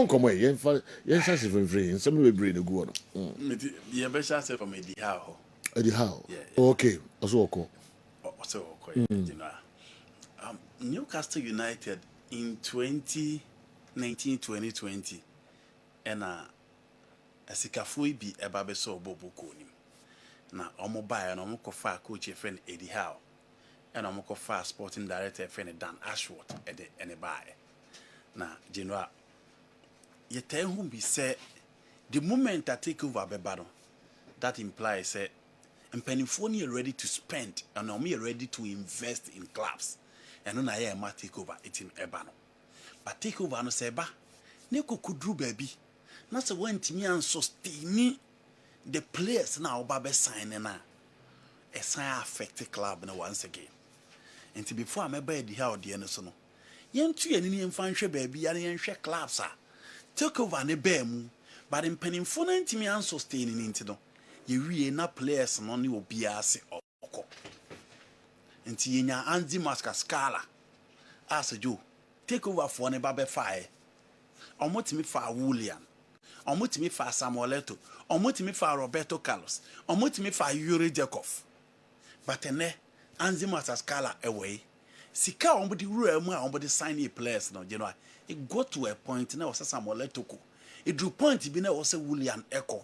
phone come away. Yes, I see from free. Some will bring a good one. You better say from Eddie Howe. Eddie Howe. Yeah. Okay. Also, okay. So, Newcastle United in 2019-2020, and a sikafui be a babeso bobo konim. Na omo buy and omo kofa coach a friend Eddie Howe, and omo kofa sporting director friend Dan Ashworth at the any buy. Na general, you tell whom be say the moment I take over Bebado, that implies say and Pennyphone ready to spend and I'm ready to invest in clubs. And then I am take over it in Ebano. But take over no seba. Neko kudru baby. Nasa went me and sustain the players now babe sign na. A sign affect club na once again. And to before I'm a baby how the no. Yen two and in fancy baby and share clubs are. Take over ne bemu. But in Pennyphone to me and sustaining into no. You na players no ni obi ase okọ nti yenya Andy Mascala as Joe take over for ne ba be fae omotimi fa William omotimi fa Samuel Eto'o omotimi fa Roberto Carlos omotimi fa Yuri Jakov but ene Andy Mascala away sika ombodi wura mu a ombodi sign a players no you know it got to a point na was Samuel Eto'o it drew point bi na was William Eko.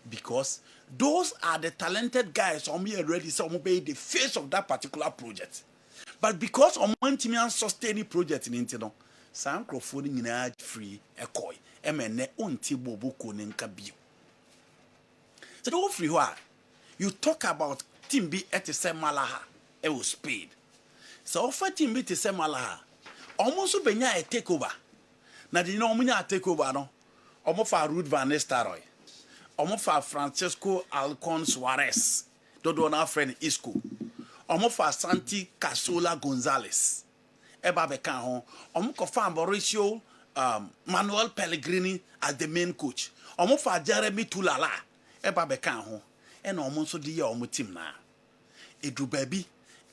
Because those are the talented guys on me already, so be the face of that particular project. But because on one team and sustaining project in Intino, some microphone in free a coy, MN on Tibo Boko Ninkabu. So the free what you talk about Team B at the same Malaha, it was speed. So offer Team B to same Malaha, almost benya a takeover. Now the nomina takeover no, almost for Ruud van Nistelrooy. Omo fa Francisco Alcon Suarez, dodo na friend Isco. Omo fa Santi Casola Gonzalez. Eba beka ho. Omo ko fa Mauricio Manuel Pellegrini as the main coach. Omo fa Jeremy Tulala. Eba beka ho. And omo so di omo team na. Edu baby.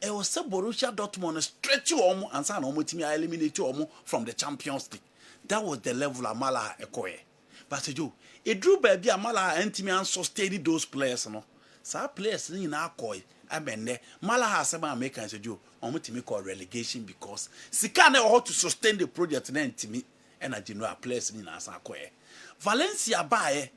E was se Borussia Dortmund stretch omo and san omo team eliminate omo from the Champions League. That was the level of Malaha Ekoye. But Joe, it drew baby Amala and Timmy and sustain those players, no. So players in our coy, I mean, Malaha Sama make as a Joe, on what to call relegation because Sikane ought to sustain the project and to me, and I didn't know players in our coy. Valencia by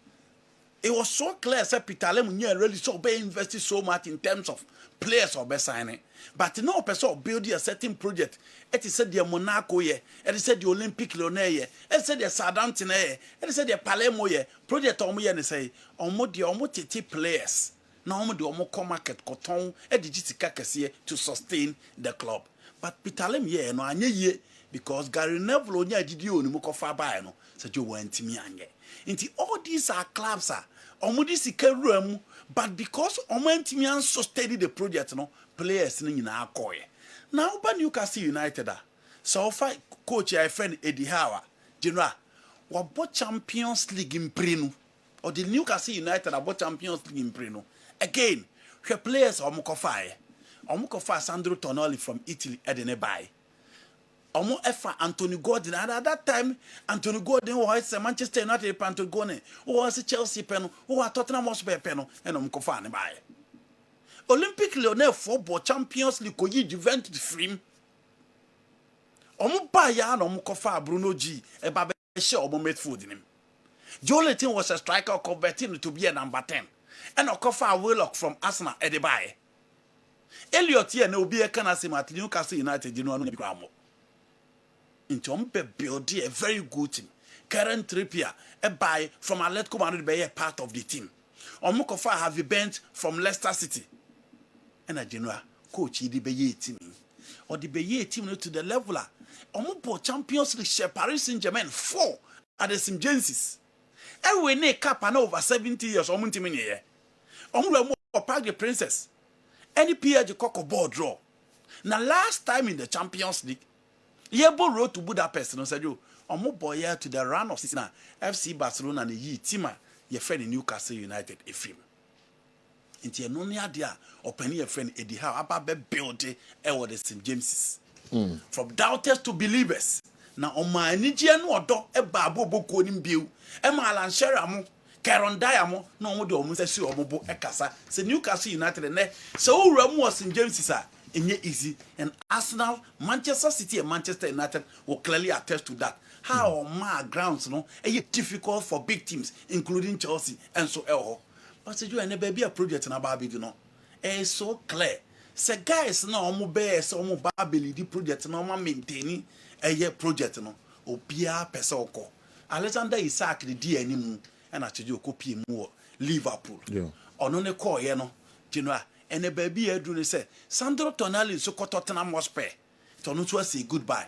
it was so clear, said Peter Lemon, really so be invested so much in terms of players or best signing. But no person building a certain project. It is said the Monaco ye, it is said the Olympic Lyonnais ye, it said the Southampton ye, it is said the Palermo ye, project omo ye and say, omo the omo titi players. Now omo the omo come market cotton, edijisi to sustain the club. But Peter Lemon ye no anye ye because Gary Neville onya didi oni mo kofa ba no, said you went me anye. Inti all these are clubs are omudi sikeruamu but because omantimi an sustain the project no players ni nyina akoye now ba Newcastle United so fa coach I friend Eddie Howe general what Champions League in Prenu or the Newcastle United about Champions League in Prenu again her players omukofa Sandro Tonali from Italy edene buy Omo efa Anthony Gordon at that time Anthony Gordon was Manchester United Anthony Gordon was Chelsea pen who Tottenham Hotspur pen and omukofa ne buy Olympic Lyonnais football Champions League ko yi Juventus free omo buy ya na omukofa Bruno G e ba be share omo midfield nim Joletin was a striker converting to be a number 10 and okofa Willock from Arsenal e de buy Elliot here na obi e kana sim at Newcastle United you know no be kwamo into build a very good team. Current Trippier, a buy from Atletico Madrid be a part of the team. Omukofa have a bench from Leicester City. And a general coach the BYT team. Or the BYT team to the level Omupo Champions League share Paris Saint-Germain 4 at the St. James's. Every ne cap and over 70 years omuntimini ye. Omu Park the Princess. Any PG cock ball draw. Now last time in the Champions League Yebo road to Budapest no said you omo boy here to the run of season FC Barcelona and ye team your friend Newcastle United efim. Inti eno ne ade a opani your friend Eddie Howe aba be build e wo the St James's. From doubters to believers na oma anigye no odo e ba aboboko nim biu e ma alanshera mo Kerm mo na omo de omo sesi omo bo e kasa se Newcastle United ne se owura mu St James is enye easy, and Arsenal, Manchester City and Manchester United will clearly attest to that. How my grounds no difficult for big teams including Chelsea and so on. But you and baby a project na baby do no it's so clear. Say guys na omo be so omo babeli di project na omo maintaining project no obia pese oko Alexander Isak the di animu and actually copy mu Liverpool ono ne call ye no general and a baby edru say Sandro Tonali so ko Tottenham Hotspur to no to say goodbye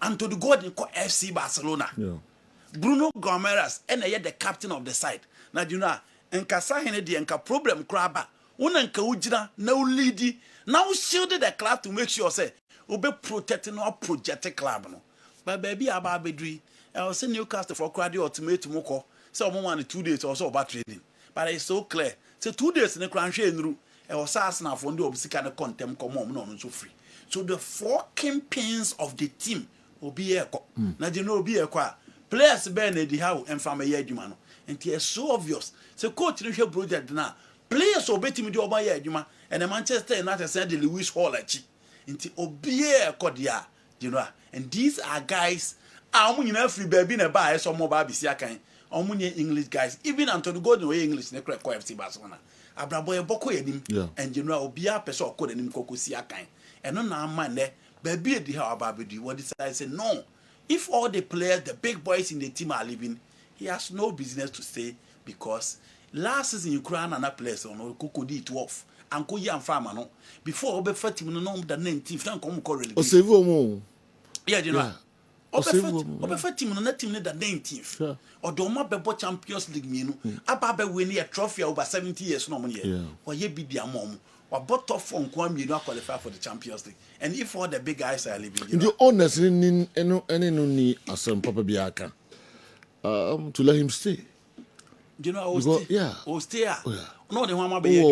Anthony Gordon ko FC Barcelona Bruno Gomes and the captain of the side na you know nkasa hene de nka problem kraba wona nka ugina na lead now shield the club to make sure say obe protecting our project club no but baby aba bedri I say Newcastle for crowd ultimatum ko say omo wan 2 days or so about trading but it's so clear say 2 days in kran hwe nru e was Arsenal for ndi obisika na contem come no so free so the 4 kingpins of the team obi eko na je no obi eko a players be na di how emfama ye adwuma no and it's so obvious say coach no hwe project na players obetimi di oba ye adwuma and the Manchester United send the Lewis Hall achi nti obi eko dia you know and these are guys nyina free baby na ba so mo ba bisi akan omunye English guys even Anthony Gordon we English na kra FC Barcelona abrabo e boko yanim and general obia person okọ nanim kokosi akan eno na man ne baby di how ababedi what decide say no if all the players the big boys in the team are leaving he has no business to stay because last season Ukraine na players on kokodi 12 anko yi amfama no before obe fatim no no the 19th na kom ko relegate o save omo you know obe team no na team the 19th odoma bebo Champions League mienu aba be win a trophy over 70 years no mo ye oye bi dia mom wa bottom for nko mienu qualify for the Champions League and if all the big guys are leaving the honest ni no ni asem papa bi aka to let him stay you know stay no the one ma be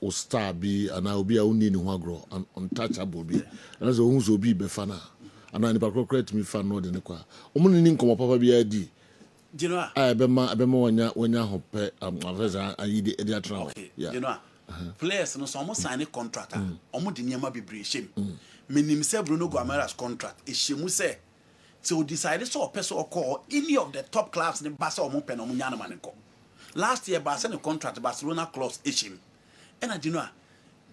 o star be and I will be a uni ni ho agro untouchable be and as o so be fana and I correct me fan no de ne kwa omo ni nkomo papa bi adi you know be ma wanya ho pe aveza ayi de atra you know players no so almost sign a contract omo de niam be bre shem menim se Bruno Gomes contract e shemu se so decided so person call any of the top clubs in Barca omo pe no nyana man ko last year Barca contract Barcelona clause ishim and you know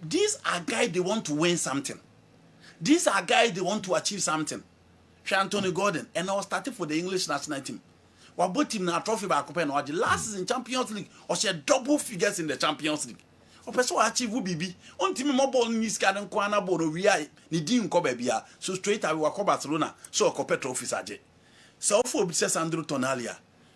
these are guys they want to win something. These are guys they want to achieve something. Anthony Gordon and I was starting for the English national team. What both team na trophy back up and last season Champions League or she had double figures in the Champions League. Or person achieve bibi. On team more ball ni scan kwana bono we ni din ko bebia. So straight away wa Barcelona so ko trophy saje. So for bi Sandro Tonali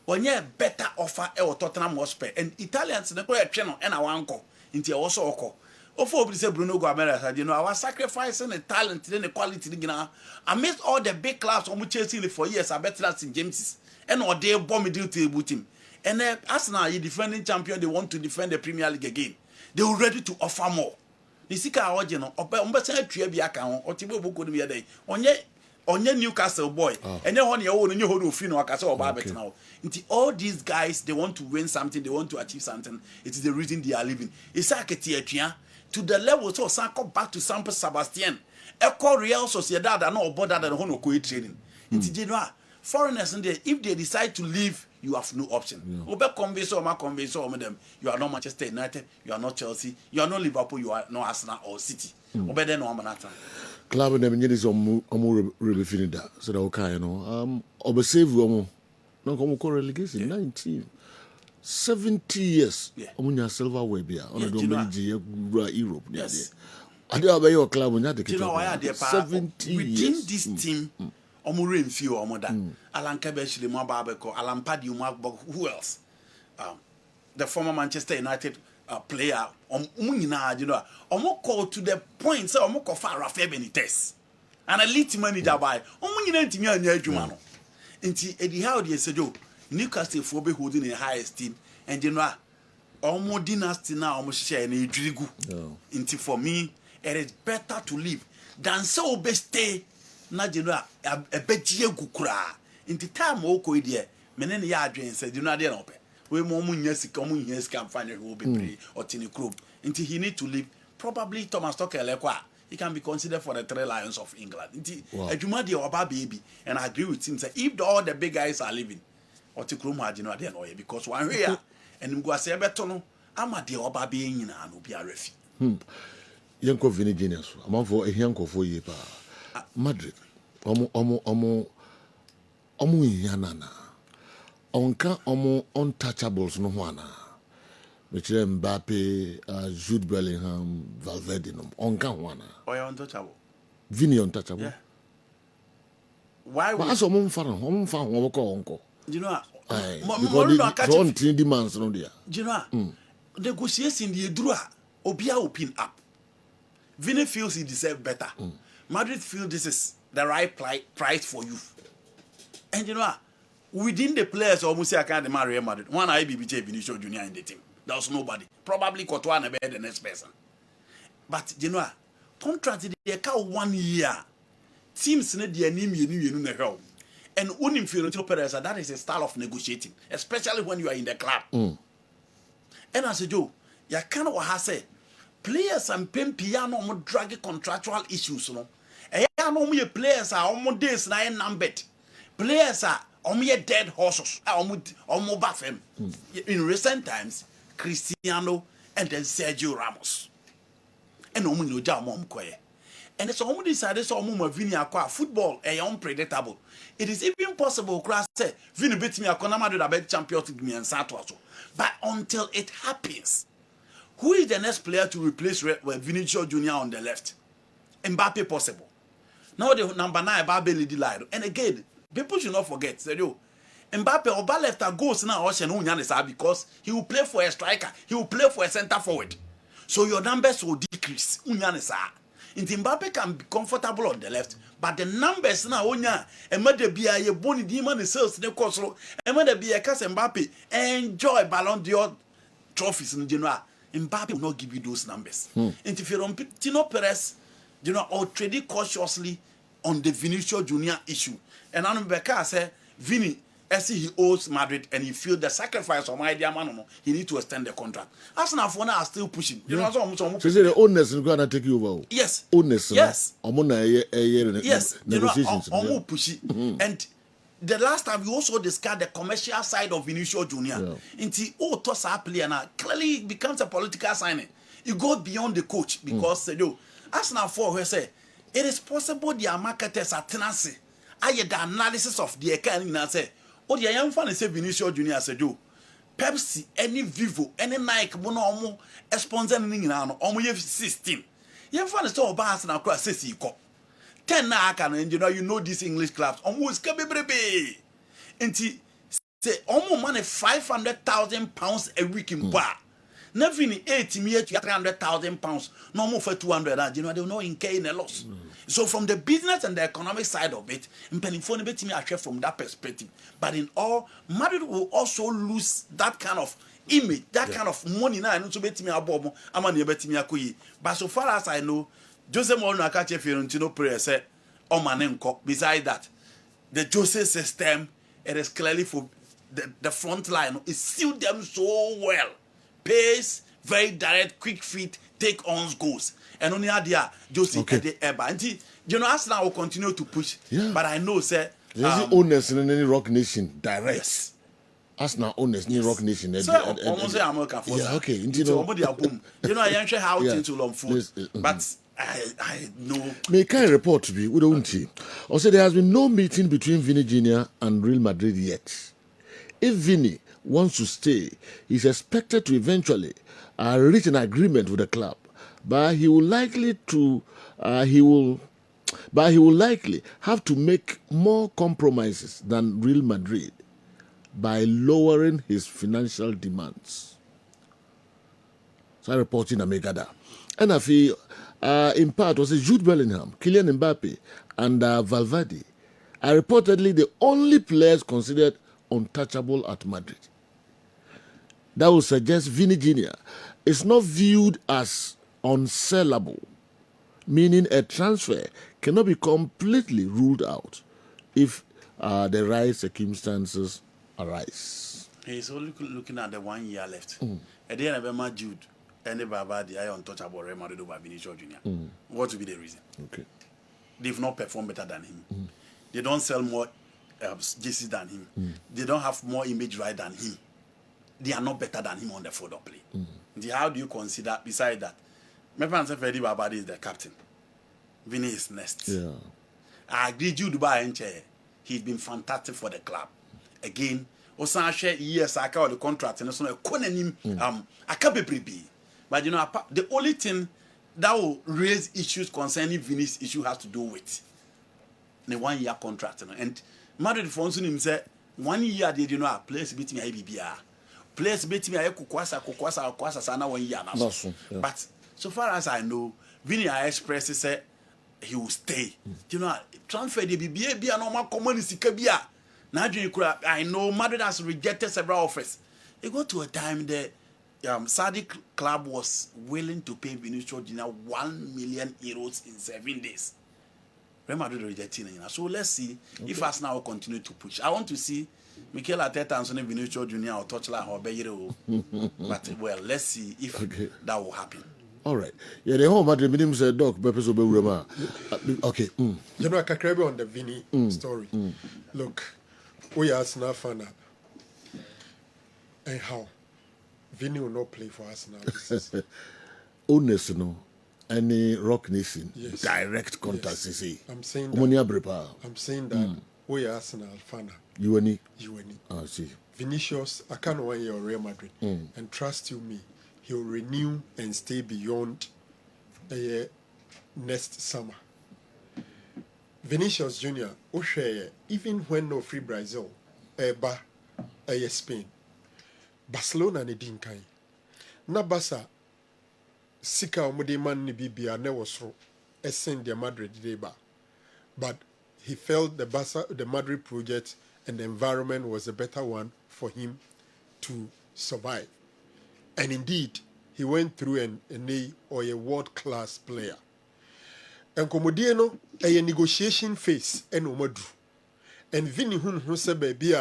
onye better offer e Tottenham Hotspur and Italians na ko e twe no e na wanko. Nti e wo so okọ. Ofo say Bruno Gomes, you know, our sacrificing the talent and the quality amidst all the big clubs on chasing for years. I bet that's in James's and or they bomb deal to a team. And Arsenal, you defending champion, they want to defend the Premier League again. They were ready to offer more. The Sika original, or Trebiaka, or Tibo Boko the other day. On your Newcastle boy, and then on your own, you hold Fino or Castle Barbet now. Into all these guys, they want to win something, they want to achieve something. It is the reason they are living. It's like a theatre. To the level so Sanko back to San Sebastian. Echo Real Sociedad are not about that and hono training. It's general foreigners in there, if they decide to leave, you have no option. Obe convince or them, you are not Manchester United, you are not Chelsea, you are not Liverpool, you are not Arsenal or City. Obe then no manata. Club them is omo really feeling that. So that okay, you know. Obe save omo. No come ko relegation 19. 70 years. Omunya silver way bia. Ona do manage Europe. Yes. Ade obey your club onya de you know why are there 70 years. Within this team, omo remfio omo da. Alan Kessben mo babeko, Alan Padi mo who else? The former Manchester United player omo nyina you know. Omo call to the point say omo call for Rafael Benitez. And a elite manager by omo nyina ntimi anya adwuma no. Nti edi how dey say do Newcastle for be holding in high esteem and you know almost dynasty now almost share in a drigu. Into for me it is better to live than so be stay na you know a betie gukura inti time o ko ide mene ne ya adwen say you know ade na ope we mo nya sika mo nya sika mfanye wo bebre otini club inti he need to leave probably Thomas Tuchel kwa he can be considered for the 3 Lions of England inti adwuma de oba baby and I agree with him say if all the big guys are leaving oti club ma you know ade na because one here and go say beto no ama de oba be nyina no bi arefi Yanko Vini Genius amanfo ehianko fo ye pa Madrid omo yanana onka omo untouchables no ho ana Mechire Mbappe, Jude Bellingham, Valverde no onka ho ana untouchable Vini untouchable yeah why would aso mo mfa ho ko onko you know because the on demands no dia you know negotiation the edru a obia open up Vini feels he deserves better. Madrid feel this is the right price for you. And you know, within the players, almost say I can't marry Madrid. One IBBJ Vinicius Junior in the team. There was nobody. Probably Courtois and the next person. But you know, contract the 1 year. Teams need the name you and unim Fiorentino Perez, that is a style of negotiating, especially when you are in the club. And as a Joe, you can't what say. Players and piano mo drag contractual issues no e ya no mo players are omo days na numbered players are omo dead horses omo bafem in recent times Cristiano and then Sergio Ramos and omo no ja omo koye and so omo decided so omo Vini akwa football e unpredictable it is even possible class say Vini beat me akona Madrid abet champions league me and Santos but until it happens. Who is the next player to replace Vinicius Junior on the left? Mbappe possible. Now the number 9 Mbappe lead the line. And again, people should not forget. Mbappe Oba left a ghost now because he will play for a striker. He will play for a center forward. So your numbers will decrease. Mbappe can be comfortable on the left, but the numbers now there be a bony demon sales ne kosro. There be a Mbappe enjoy Ballon d'Or trophies in general. Mbappe will not give you those numbers. And if you're on Tino Perez, you know, or trading cautiously on the Vinicius Junior issue. And Anubeka said, Vini, as he owes Madrid and he feels the sacrifice of my dear man, he need to extend the contract. As now for now, are still pushing. You know, so the owners is going to take you over. Yes. Owners. Yes. Yes. Negotiations. You know, pushing. And the last time we also discussed the commercial side of Vinicius Junior. Until toss up player now clearly it becomes a political signing. It goes beyond the coach because as now for who say it is possible their marketers are tenancy. I the analysis of the account and say, oh the young fan say Vinicius Junior said Pepsi, any Vivo, any Nike, mono sponsor no 16. Young fan is all bars now cross say 10 na aka and you know these English clubs almost can be brebe. And say almost money £500,000 a week in bar. Never in 8 years to £300,000, no more for 200 and you know they will not incur in a loss. So from the business and the economic side of it, from that perspective. But in all, Madrid will also lose that kind of image, that kind of money now and to bet me abomo, but so far as I know, Jose Mourinho akache Fiorentino Perez said, besides that, the Jose system, it is clearly for the front line. It suits them so well. Pace, very direct, quick feet, take on goals. And only idea, Jose at the Eba. And you know, Arsenal will continue to push. Yeah. But I know, sir. There's owners in any Rock Nation, direct. Yes. Arsenal owners in Rock Nation. So, almost say American force. Yeah, okay. You know, I am sure how to long food. But I know. May kind report to be, we don't see. Also, there has been no meeting between Vini Jr. and Real Madrid yet. If Vini wants to stay, he's expected to eventually reach an agreement with the club, but he will likely have to make more compromises than Real Madrid by lowering his financial demands. So I report in Amegada. And I feel in part was Jude Bellingham, Kylian Mbappe, and Valverde are reportedly the only players considered untouchable at Madrid. That would suggest Vini Jr. is not viewed as unsellable. meaning a transfer cannot be completely ruled out if the right circumstances arise. He's only looking at the 1 year left. At the end of Emma Jude and the Baba, the untouchable Real Madrid over Vinicius Junior. What would be the reason? Okay. They've not performed better than him. They don't sell more jerseys than him. They don't have more image right than him. They are not better than him on the field of play. How do you consider, besides that, my friend said Freddy Baba is the captain. Vinny is next. Yeah. I agree, Jude by he's been fantastic for the club. Again, Osan share years I got the contract and so I can't be pretty. But you know, the only thing that will raise issues concerning Vinny's issue has to do with the 1 year contract. And Madrid Fonson him said 1 year did you know place beat me IBBR. Place beat me Kukwasa sana 1 year now. But so far as I know, Vinny expressed said he will stay. You know, transfer the BBA be a normal community kabia. I know Madrid has rejected several offers. It got to a time that Saudi club was willing to pay Vinicius Junior 1 million euros in 7 days. Real Madrid rejecting it. So let's see if Arsenal will continue to push. I want to see Mikel Arteta and Vinicius Junior or touchline or Bayero. But well, let's see if that will happen. All right. Yeah, the whole Madrid minimum said dog purpose of okay. You know, I can carry on the Vinny story. Look, we are Arsenal fan. And how? Vinny will not play for Arsenal. Honest, no. Any Rock Nation, direct contact, yes. I'm saying that. I'm saying that we are Arsenal fan. You and I see. Vinicius, I can't wait your Real Madrid. And trust you me, he'll renew and stay beyond next summer. Vinicius Junior, even when no free Brazil, Spain, Barcelona ne dinkai. Na Barca sika omudi man ni bibia ne wasro send the Madrid deba. But he felt the Madrid project and the environment was a better one for him to survive. And indeed, he went through a world-class player. And Komodieno, a negotiation phase, and Omadru. And Vinny who said, baby,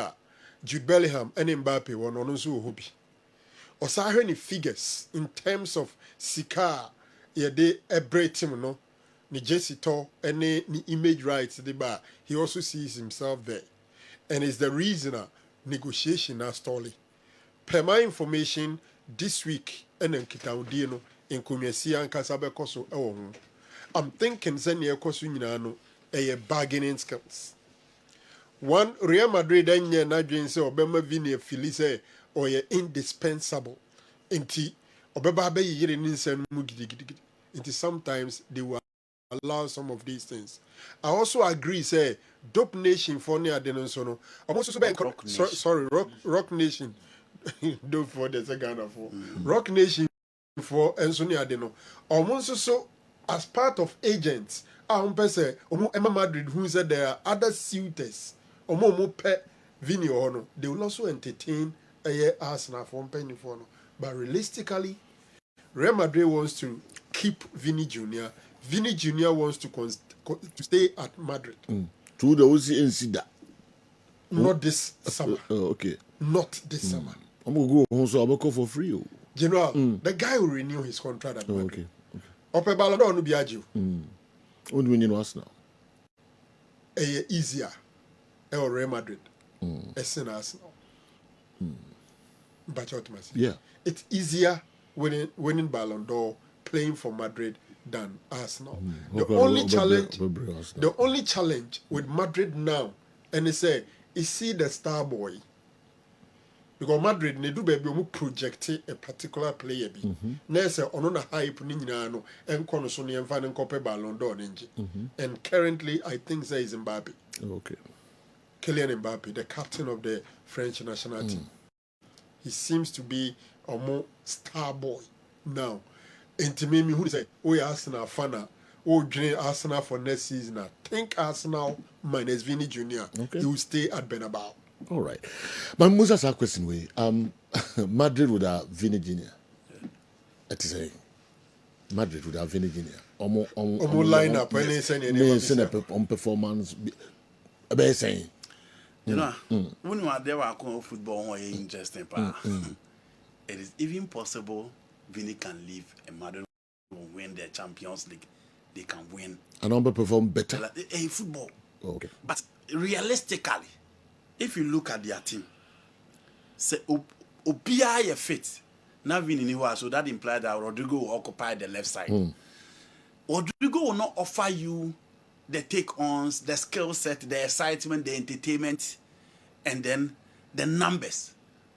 Jude Bellingham and Mbappe were on hobby. Or saw any figures in terms of Sika, de a break him, no, ni Jesse to, and ni image rights, the bar. He also sees himself there. And it's the reason negotiation are stalling. Per my information, this week, and then Kitaudino in Kumesia and Casabe Koso. I'm thinking Zenia Kosunano a bargaining skills. One Real Madrid and Nadrian say Obama Vini Felice or indispensable. Inti Obaba Yirin Mugidi. It is sometimes they will allow some of these things. I also agree, say Dope Nation for near Denosono. I'm also Rock Nation. Do for the second of all. Rock Nation for Anthony Adeno. Almost so as part of agents. Emma Madrid who said there are other suitors. Vini or they will also entertain Arsenal for penny for no. But realistically, Real Madrid wants to keep Vinny Junior. Vinny Junior wants to stay at Madrid. To the OCNC. Not this summer. Okay. Not this summer. I'm going to go home, so I'm going to go for free. General, the guy will renew his contract at Madrid. Okay. Ope Ballon d'Or no biagio. What do you know Arsenal? Easier. Real Madrid. Arsenal. But yeah. It's easier winning Ballon d'Or playing for Madrid than Arsenal. The only challenge with Madrid now, and they say, is see the star boy. Because Madrid ne do baby omu project a particular player bi. Na say ono na hype ni nyina no enko no so ne emfa ne nkope Ballon d'Or nje. And currently I think there is Mbappe. Okay. Kylian Mbappe, the captain of the French national team. He seems to be a more star boy now. And to me who say, "Oh, Arsenal fan, oh, dream Arsenal for next season." I think Arsenal minus Vinny Junior. Okay. He will stay at Bernabeu. All right. But Musa's question way. Madrid would have Vinny Junior. That is a Madrid would have finished in here. Line up when they send on performance. About saying, you know, when you are there, I call football more interesting. It is even possible Vini can leave and Madrid will win the Champions League. They can win. And underperform better. In football. Okay. But realistically, if you look at their team, say Obia fit. Now Vini so that implies that Rodrigo will occupy the left side. Rodrigo will not offer you the take-ons, the skill set, the excitement, the entertainment, and then the numbers.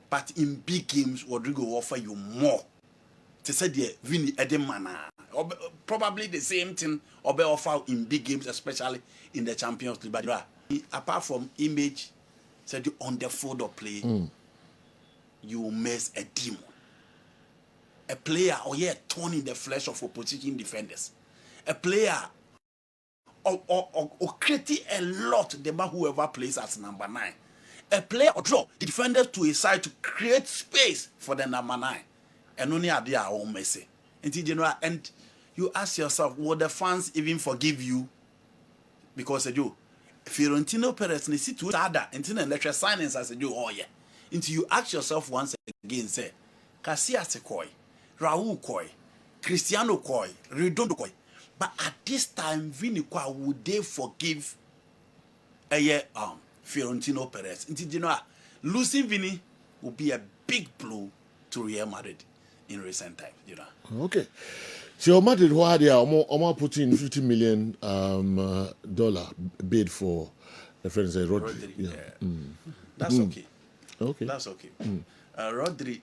But in big games, Rodrigo will offer you more. To say the Vini Edemana, probably the same thing Obe offer in big games, especially in the Champions League. But apart from image, said you on the field of play, you will miss a demon. A player or torn in the flesh of opposition defenders. A player or creating a lot the man whoever plays as number 9. A player or draw the defenders to his side to create space for the number 9. And only are their own messy. And you ask yourself, will the fans even forgive you? Because you Fiorentino Perez ne situ tada until an electric silence as you until you ask yourself once again, say, Casillas Koi, Raul Koi, Cristiano Koi, Redondo Koi. But at this time, Vini Kwa would they forgive Fiorentino Perez? Until losing Vini will be a big blow to Real Madrid in recent times, Okay. So Madrid who had almost put in $50 million bid for the friends Rodri. Yeah. That's okay. Okay. That's okay. Rodri,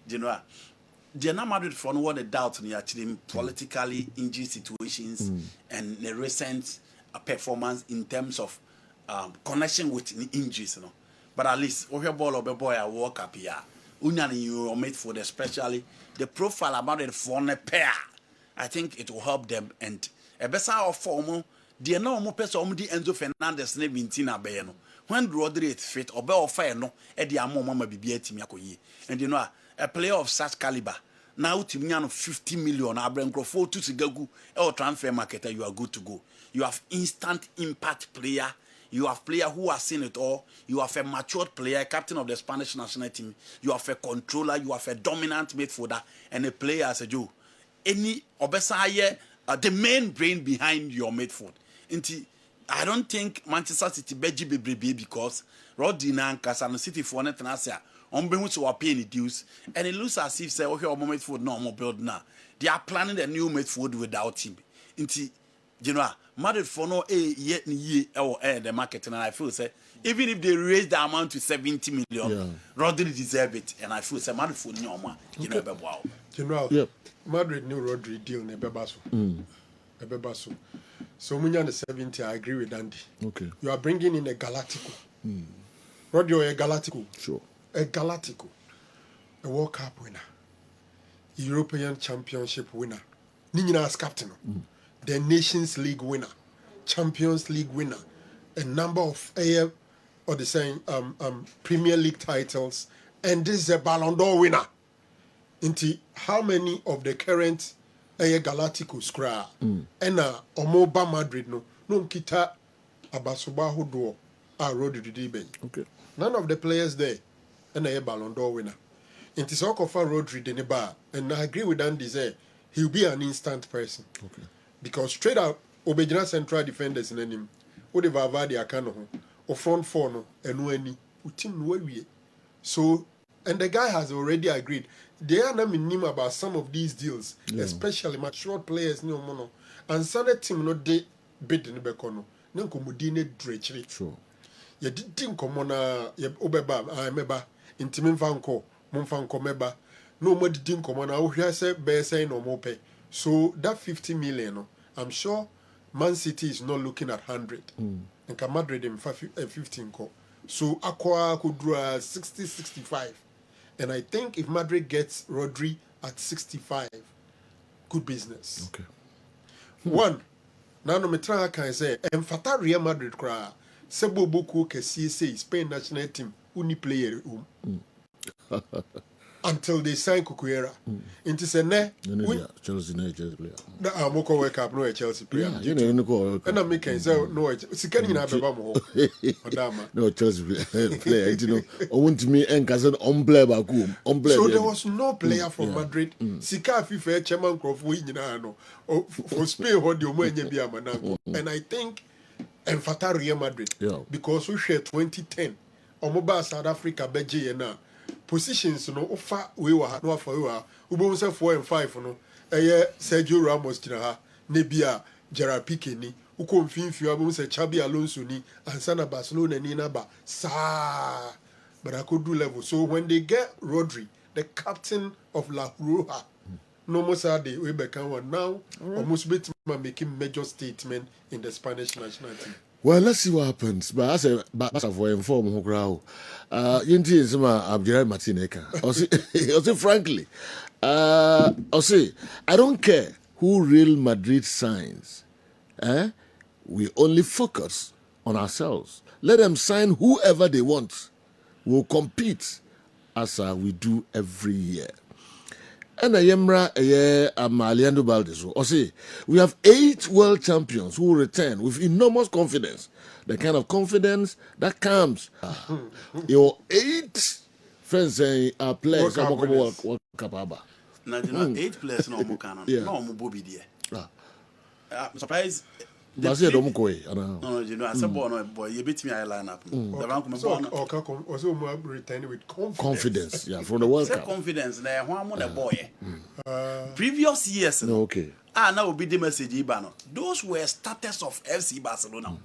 the Madrid for what a doubt in actually politically injury situations and the recent performance in terms of connection with injuries, But at least we have ball of a boy I walk up here. Union you made for the especially the profile about it for a pair. I think it will help them and a better form. The normal person the Enzo Fernandez ne Vintina Bayano. When Rodri is fit or Bell Fire no, Eddie Amo Mama be and a player of such caliber. Now Timiano 50 million, Abraham Crawford to Sigagu or transfer market, you are good to go. You have instant impact player. You have player who has seen it all. You have a matured player, captain of the Spanish national team. You have a controller. You have a dominant midfielder and a player as a Joe. Any Obesaye, the main brain behind your midfield. I don't think Manchester City beji be because Rodina and Casano City for Netanyahu on being to pay the dues, and it looks as if say okay, our midfield no more build now. They are planning a new midfield without him. Madrid for no yet the market, and I feel say even if they raise the amount to 70 million, Rodri deserve it, and I feel say Madrid for no more. General, Madrid new Rodri deal ne bebaso. Bebaso. So when you're 70, I agree with Andy. Okay. You are bringing in a Galactico. Rodri a Galactico. Sure. A Galactico. A World Cup winner. European Championship winner. Nina's captain. The Nations League winner. Champions League winner. A number of or the same Premier League titles. And this is a Ballon d'Or winner. Into how many of the current Galacticos cry and Omoba Madrid no kita Abasuba Hodo Rodri. Okay. None of the players there and a Ballon d'Or winner. Into so for Rodri Deneba, and I agree with Andy say he'll be an instant person. Okay. Because straight up Obejina central defenders in him, Ode Vavadi Akano, or front four no and any team no way. So and the guy has already agreed. They are not minimum about some of these deals, especially mature players, no mono. And some team no de bid in the becono. No comodine dretchery. Sure. You didn't come on Obeba, I remember, intimate fanco, Monfanco meba. No more didn't come on. I will say, bear say no more pay. So that 50 million, I'm sure Man City is not looking at 100. And Madrid in 15 call. So Aqua could draw 60, 65. And I think if Madrid gets Rodri at 65, good business. Okay. One, now no metra can say, and Fata Real Madrid cry, Sebo Boku Kesi say Spain national team, uni player. until they sign Kukuera. Into say ne. Chelsea player. That I'm going to work up no Chelsea player. Yeah, you know, and I'm making so no. It's getting in Abeba Madama. No Chelsea player. You know, I want to me and Kazan on play back home. So there was no player from Madrid. Sika FIFA chairman of no for Spain what the Omoye be Amanango. And I think Enfata Real Madrid. Because we share 2010. Omoba South Africa beje na positions no ofa we wa no afa we wa ubon say 4 and 5 no Sergio Ramos tina ha ne bia Gerard Piqué ni uko mfimfi abon say Xabi Alonso ni ansana Barcelona ni na ba sa but I could do level. So when they get Rodri, the captain of La Roja, no more sad we become one now, almost making major statement in the Spanish national team. Well, let's see what happens. But I say, but for inform who grow. Yinti is my Abdirai Martineka. I say frankly, I say I don't care who Real Madrid signs. We only focus on ourselves. Let them sign whoever they want. We'll compete as we do every year. And Aliando Baldes. Or say, we have 8 world champions who will return with enormous confidence. The kind of confidence that comes. Your 8 friends are players. World Cup. Now, 8 players no more canon. No more Bobby dear. I'm surprised. That's it. Don't go. No, you know, as a boy, you beat me. I line up. Also returning with confidence. Yeah, from the World Cup. Confidence. Now, one more boy. Previous years. Okay. Now will be the message. Ibano. Those were starters of FC Barcelona.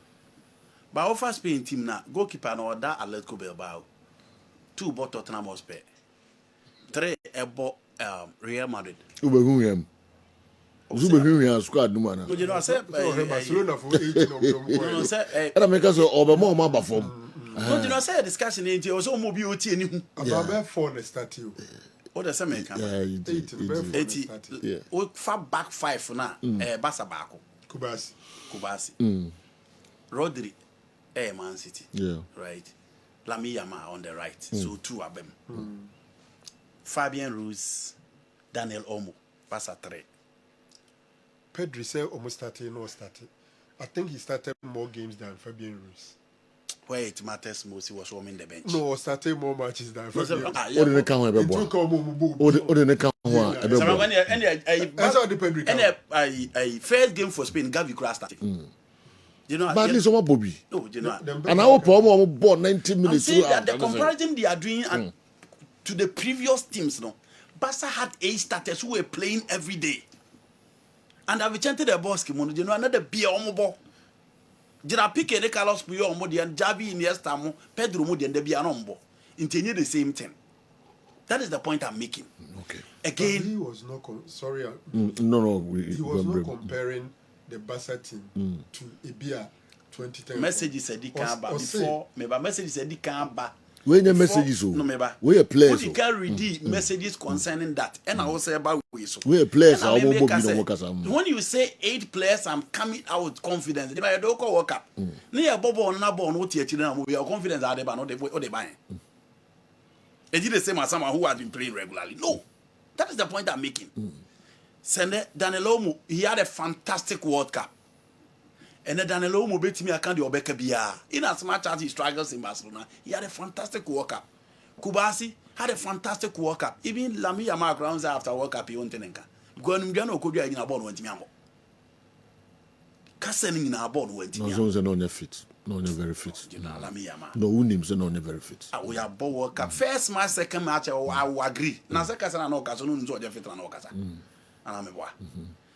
But our first Spain team now, goalkeeper no that Atletico Bilbao, 2 bought Tottenham Hotspur, 3 bought Real Madrid. Zubehuya squad no man. You know, I said Barcelona for 18 of them. No, say, and I make us over more maba form. No, you know, I said discussion in it was all mobile team. About 4 the statue. What does that mean? 80. Yeah. Far back 5 for now. Basa Bako. Kubasi. Rodri. Man City. Yeah. Right. Lami Yama on the right. So 2 of them. Fabian Ruiz. Daniel Olmo. Basa 3. Pedri said almost started, no started. I think he started more games than Fabian Ruiz. Where it matters most, he was warming the bench. No, started more matches than Fabian Ruiz. What did they come with? What did they come with? That's how the Pedri came. A first game for Spain, Gavi could have started. You know, but this one Bobby. No, you know. And our problem bought 90 minutes. I'm saying that the comparison they are doing to the previous teams, no. Barca had 8 starters who were playing every day. And I've chanted the boss, you know, another beer on ball. Gerard Piqué, the Carlos Puyol, and Javi Iniesta, Pedro Mudi, and the Bianombo. Intended the same thing. That is the point I'm making. Okay. But Again, he was not sorry. No. He was not comparing the Barca team to Ibia 2010. Message said he can't buy before. Maybe message said he can't buy. When your messages, no, maybe we are players. You can read messages concerning that, and I will say about so. We are players. When you say 8 players, I'm coming out with confidence. They might don't go work up. Near Bobo on Nabo, no teacher, we are confident that they are not the buying. They did the same as someone who has been playing regularly. No, that is the point I'm making. Sende Daniel, he had a fantastic World Cup. And then Daniel Olmo bet me account the Obeka Bia. In as much as he struggles in Barcelona, he had a fantastic World Cup. Kubasi had a fantastic World Cup. Even Lami Yama grounds after World Cup, he won't tenenka. Gwanumjano could be in a ball when Timiamo. Cassening in our ball when Timiamo. No, not fit. No, very fit. You know, Lami Yama. No, Unims and only very fit. We are both World Cup. First match, second match, I will agree. Now, second, I know Casano, Georgia Fit and Okasa. And I'm a boy.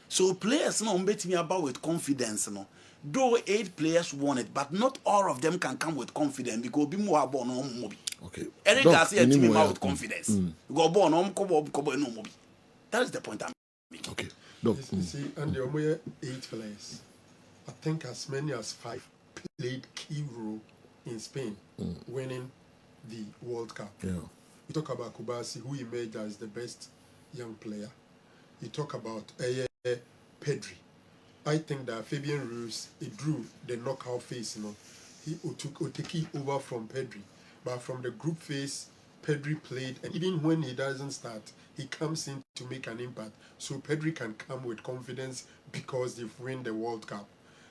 So, players no bet me about with confidence. No. Though 8 players won it, but not all of them can come with confidence because be more born no mobi. Okay. Eric Garcia team him out with confidence. Go born no kobo no mobi. That is the point I'm making. Okay. You see, and the Omoye 8 players, I think as many as 5 played key role in Spain winning the World Cup. Yeah. You talk about Kubasi, who emerged as the best young player. You talk about Pedri. I think that Fabian Ruiz, he drew the knockout phase, you know. He took Oteki over from Pedri. But from the group phase Pedri played, and even when he doesn't start, he comes in to make an impact. So Pedri can come with confidence because they've won the World Cup.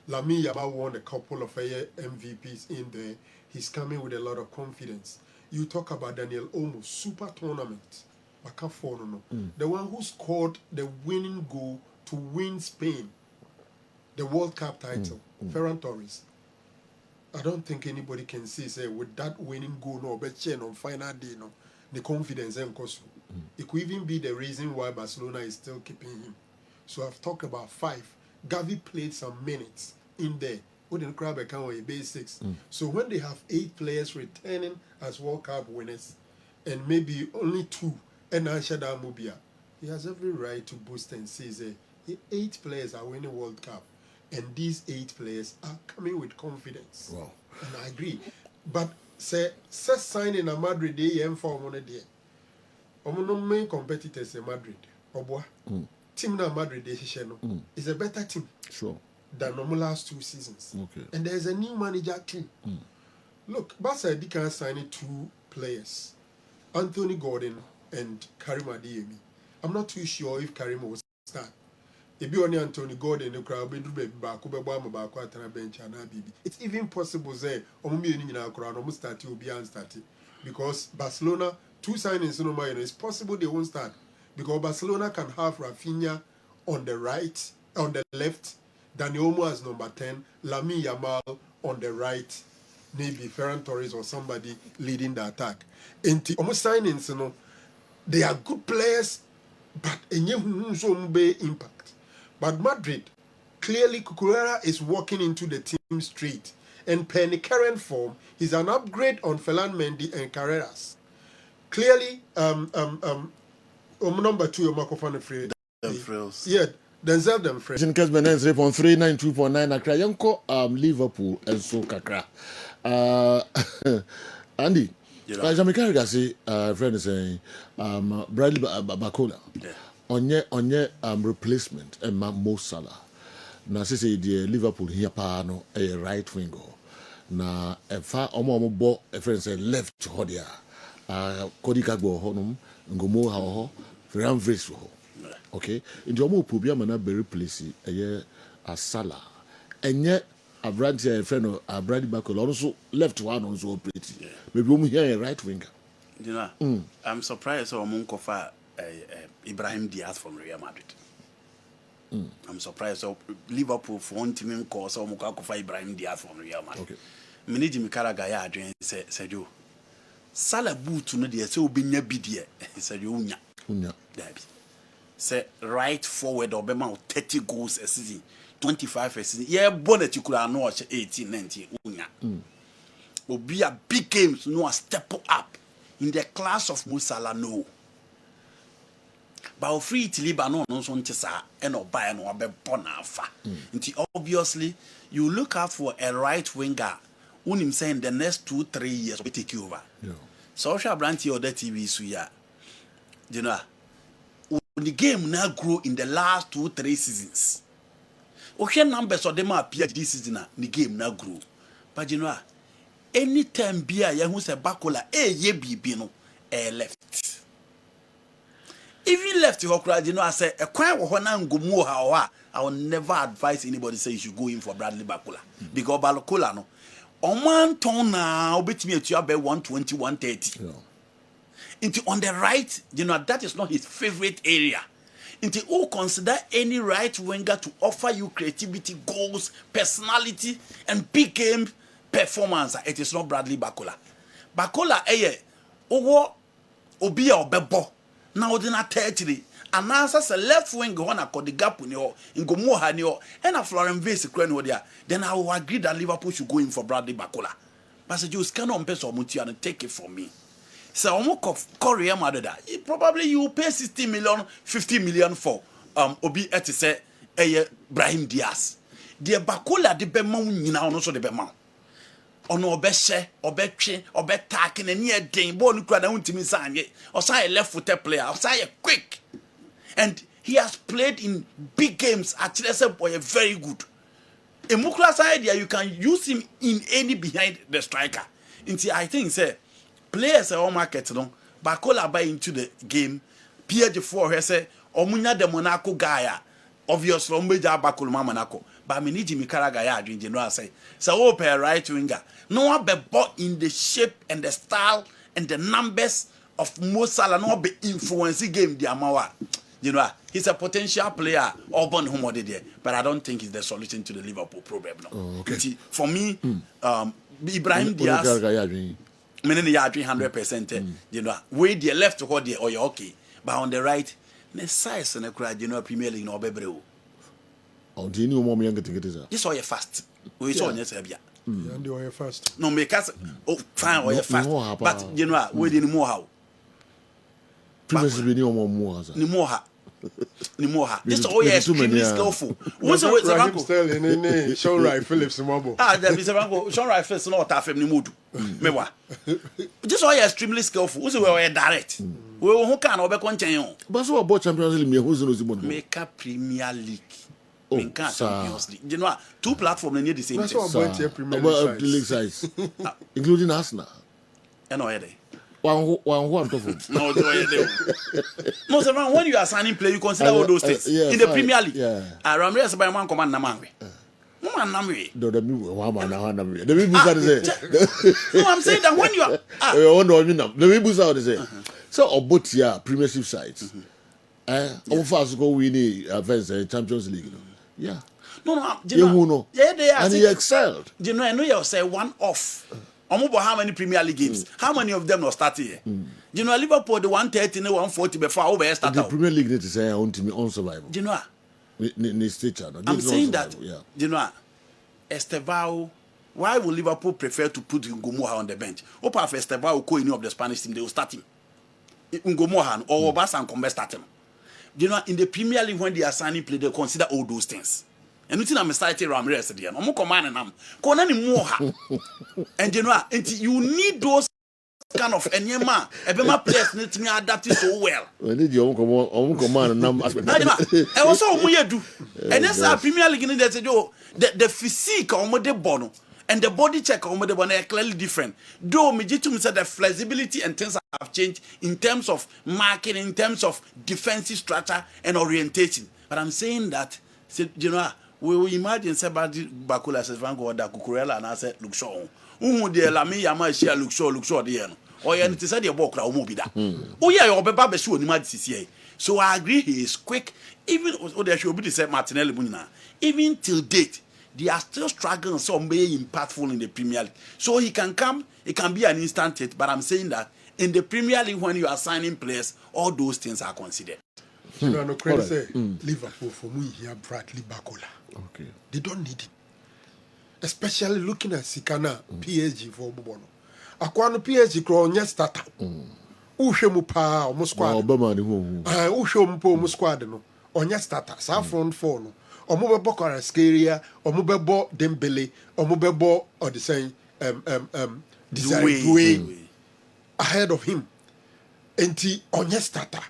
Lamine Yamal won a couple of MVPs in there. He's coming with a lot of confidence. You talk about Daniel Olmo, super tournament. The one who scored the winning goal to win Spain the World Cup title, Ferran Torres. I don't think anybody can say with that winning goal, no, but on final day, no, the confidence and cost. It could even be the reason why Barcelona is still keeping him. So I've talked about 5. Gavi played some minutes in there. Wouldn't grab a count with base 6. So when they have 8 players returning as World Cup winners, and maybe only 2, and Anshada Mubia, he has every right to boost and say, 8 players are winning World Cup. And these 8 players are coming with confidence. Wow. And I agree. But say signing a Madrid they inform on a day. No main competitors in Madrid. Obwa. Team na Madrid they is a better team. Sure. Than the last 2 seasons. Okay. And there's a new manager too. Look, Barca can sign 2 players. Anthony Gordon and Karim Adeyemi. I'm not too sure if Karim will start. If you only Anthony Gordon, the crowd be back, bench and it's even possible say almost start will be unstarted because Barcelona 2 signings no more. It's possible they won't start because Barcelona can have Rafinha on the right, on the left, Dani Olmo as number 10, Lamine Yamal on the right, maybe Ferran Torres or somebody leading the attack. And almost signings, they are good players, but impact. But Madrid, clearly Cucurella is walking into the team straight. And per the current form, he's an upgrade on Ferland Mendy and Carreras. Clearly, number 2, Marco Fred. Yeah, Denzel Dumfries. In Kessben 3.3, 92.9, Accra, Yanko, Liverpool, and so Kakra. Andy, Jamaica, say, friend is saying, Bradley Bacola. Onye replacement and Mo Salah. Na say the Liverpool here pa no a right winger. Na efa omo bo a friend say left hodia. Kodi Gagbo ho no ngomo ha ho Ferran Vries ho. Okay. In the omo probia mana be replace a Salah. Enye Abranti a friend of Bradley Bacola also left one also operate. Maybe omo here a right winger. You know, I'm surprised omo kofa Ibrahim Diaz from Real Madrid. I'm surprised. So Liverpool for one team call so Mukakofa Ibrahim Diaz from Real Madrid. Okay. Many Jimmy Carragher ya adwen said you Salah boot no dey say obi nya bi dey. Said you unya. Dabi. Say right forward obema 30 goals a season, 25 a season. Yeah, bonnet you could no 18, 19 unya. Obi a big games no step up in the class of Mo Salah no. But free to Libanon also and or buy no be bonafa. Obviously, you look out for a right winger. Unim saying the next 2-3 years we take you over. Yeah. Social brand or the TV suya. You know, the game now grow in the last 2-3 seasons. Okay, numbers of them appear this season. The game now grow. But you know, anytime Bia who say Bacola, ye be no left. If you left your crowd, you know, I say a quiet one and go more how I will never advise anybody say you should go in for Bradley Bacola. Because Bacola no. On one ton now, bet me at you about 120, 130. Into on the right, you know, that is not his favorite area. Into all consider any right winger to offer you creativity, goals, personality, and big game performance. It is not Bradley Bacola. Bacola, obi or bebo. Now then a territory. And answer a left wing go on a the gap in your in Gomoha neo and a Florent Vase there. Then I will agree that Liverpool should go in for Bradley Bacola. But say you scan on peso muti and take it from me. So Korea Madada. Probably you pay 60 million, 50 million for Obi Etise Brahim Diaz. The Bacola de Bemon now also the Bemon. Ono obeshe obetwe obetake na ne den ball no kura na untimi sanye osai left footed player osai quick and he has played in big games at Chelsea boy very good emukura side there you can use him in any behind the striker. I think say players are market no Bakola buy into the game. PG4 he say omunya the Monaco guy. Obviously Ombeja Bakola Monaco. But me need Jimmy Carragher ya adwin general say. So open right winger. No one be bought in the shape and the style and the numbers of Mo Salah. No one be influencing game the Amawa. You know, he's a potential player, urban home there, but I don't think he's the solution to the Liverpool problem. No. Oh, okay. For me, Ibrahim Diaz, meaning the 100%. You know, way the left to hold there, or you're okay, but on the right, the size and the crowd, you know, Premier League no bebre. Oh, do you know more young to get this? This all you fast. We saw in Serbia. And you are first. No, make us fine or you fast, but you know, we didn't know how. Previously, we knew more. Ni moha. This all is extremely skillful. Once a Raheem Sterling, Sean Wright Phillips, Mobile. There is a Sean Wright Phillips, not a family mood. Mewa. This all is extremely skillful. Who's a direct? We who can over continue. But so about Champions League, who's the most make a Premier League. Champions League. You know, two platforms near the same. That's what about Premier League size, including Arsenal. And already. One no, sir, when you are signing play, you consider all those things in the Premier League. I Ramirez by one command Namangwe. No, I'm saying that when you are so about your Premiership sides, how fast go winning Champions League? Yeah. No, they are. And he excelled. You know, I know you say one off. How many Premier League games? How many of them are starting here? You know, Liverpool, the 130, 140 before over start. The Premier League need to say on survival. You know, I'm saying that. You know, Estevao. Why would Liverpool prefer to put Ngomoha on the bench? Opa if Estevao go any of the Spanish team, they will start him. Ngomoha or Obasa and Combe start him. You know, in the Premier League when they are signing play, they consider all those things. And you think I'm starting Ramirez again. I'm commanding them. And you know, you need those kind of enyema. Ebema players need to be adapted so well. We need your own command and number. I was all we do. And that's our Premier League in the physique on the bono and the body check on the bono are clearly different. Though me said the flexibility and things have changed in terms of marking, in terms of defensive structure and orientation. But I'm saying that, you know. We will imagine somebody Bakola says Van Gogh da Kukurela and I said look show. De Lami Yama share look show the end. Or you said your book or mobida. Oh yeah, your baba show ni CCA. So I agree he is quick. Even there should be the same Martinelli Munina. Even till date, they are still struggling some way impactful in the Premier League. So he can come, it can be an instant hit, but I'm saying that in the Premier League when you are signing players, all those things are considered. You know, no credit say Liverpool for me here Bradley Bakola. Okay. They don't need it. Especially looking at Sikana PSG for Bobono. Akwano PSG crow nya starter. Uhwemu pa omo squad. Obama ni hu. Uhwemu pa omo squad no. Onya starter. Sa front four no. Omo bebo Kvaratskhelia, omo bebo Dembele, omo bebo or the same Doué ahead of him. Enti onya starter.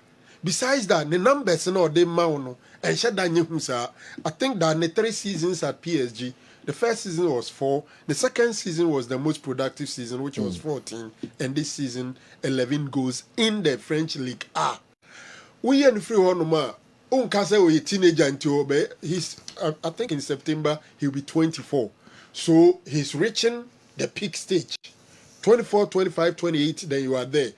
Besides that, the numbers no they mauno and Shadanyusa. I think that in the 3 seasons at PSG, the first season was 4, the second season was the most productive season, which was 14, and this season 11 goals in the French League. We are free one ma. Unkasa we teenager until he's I think in September he'll be 24. So he's reaching the peak stage. 24, 25, 28, then you are there.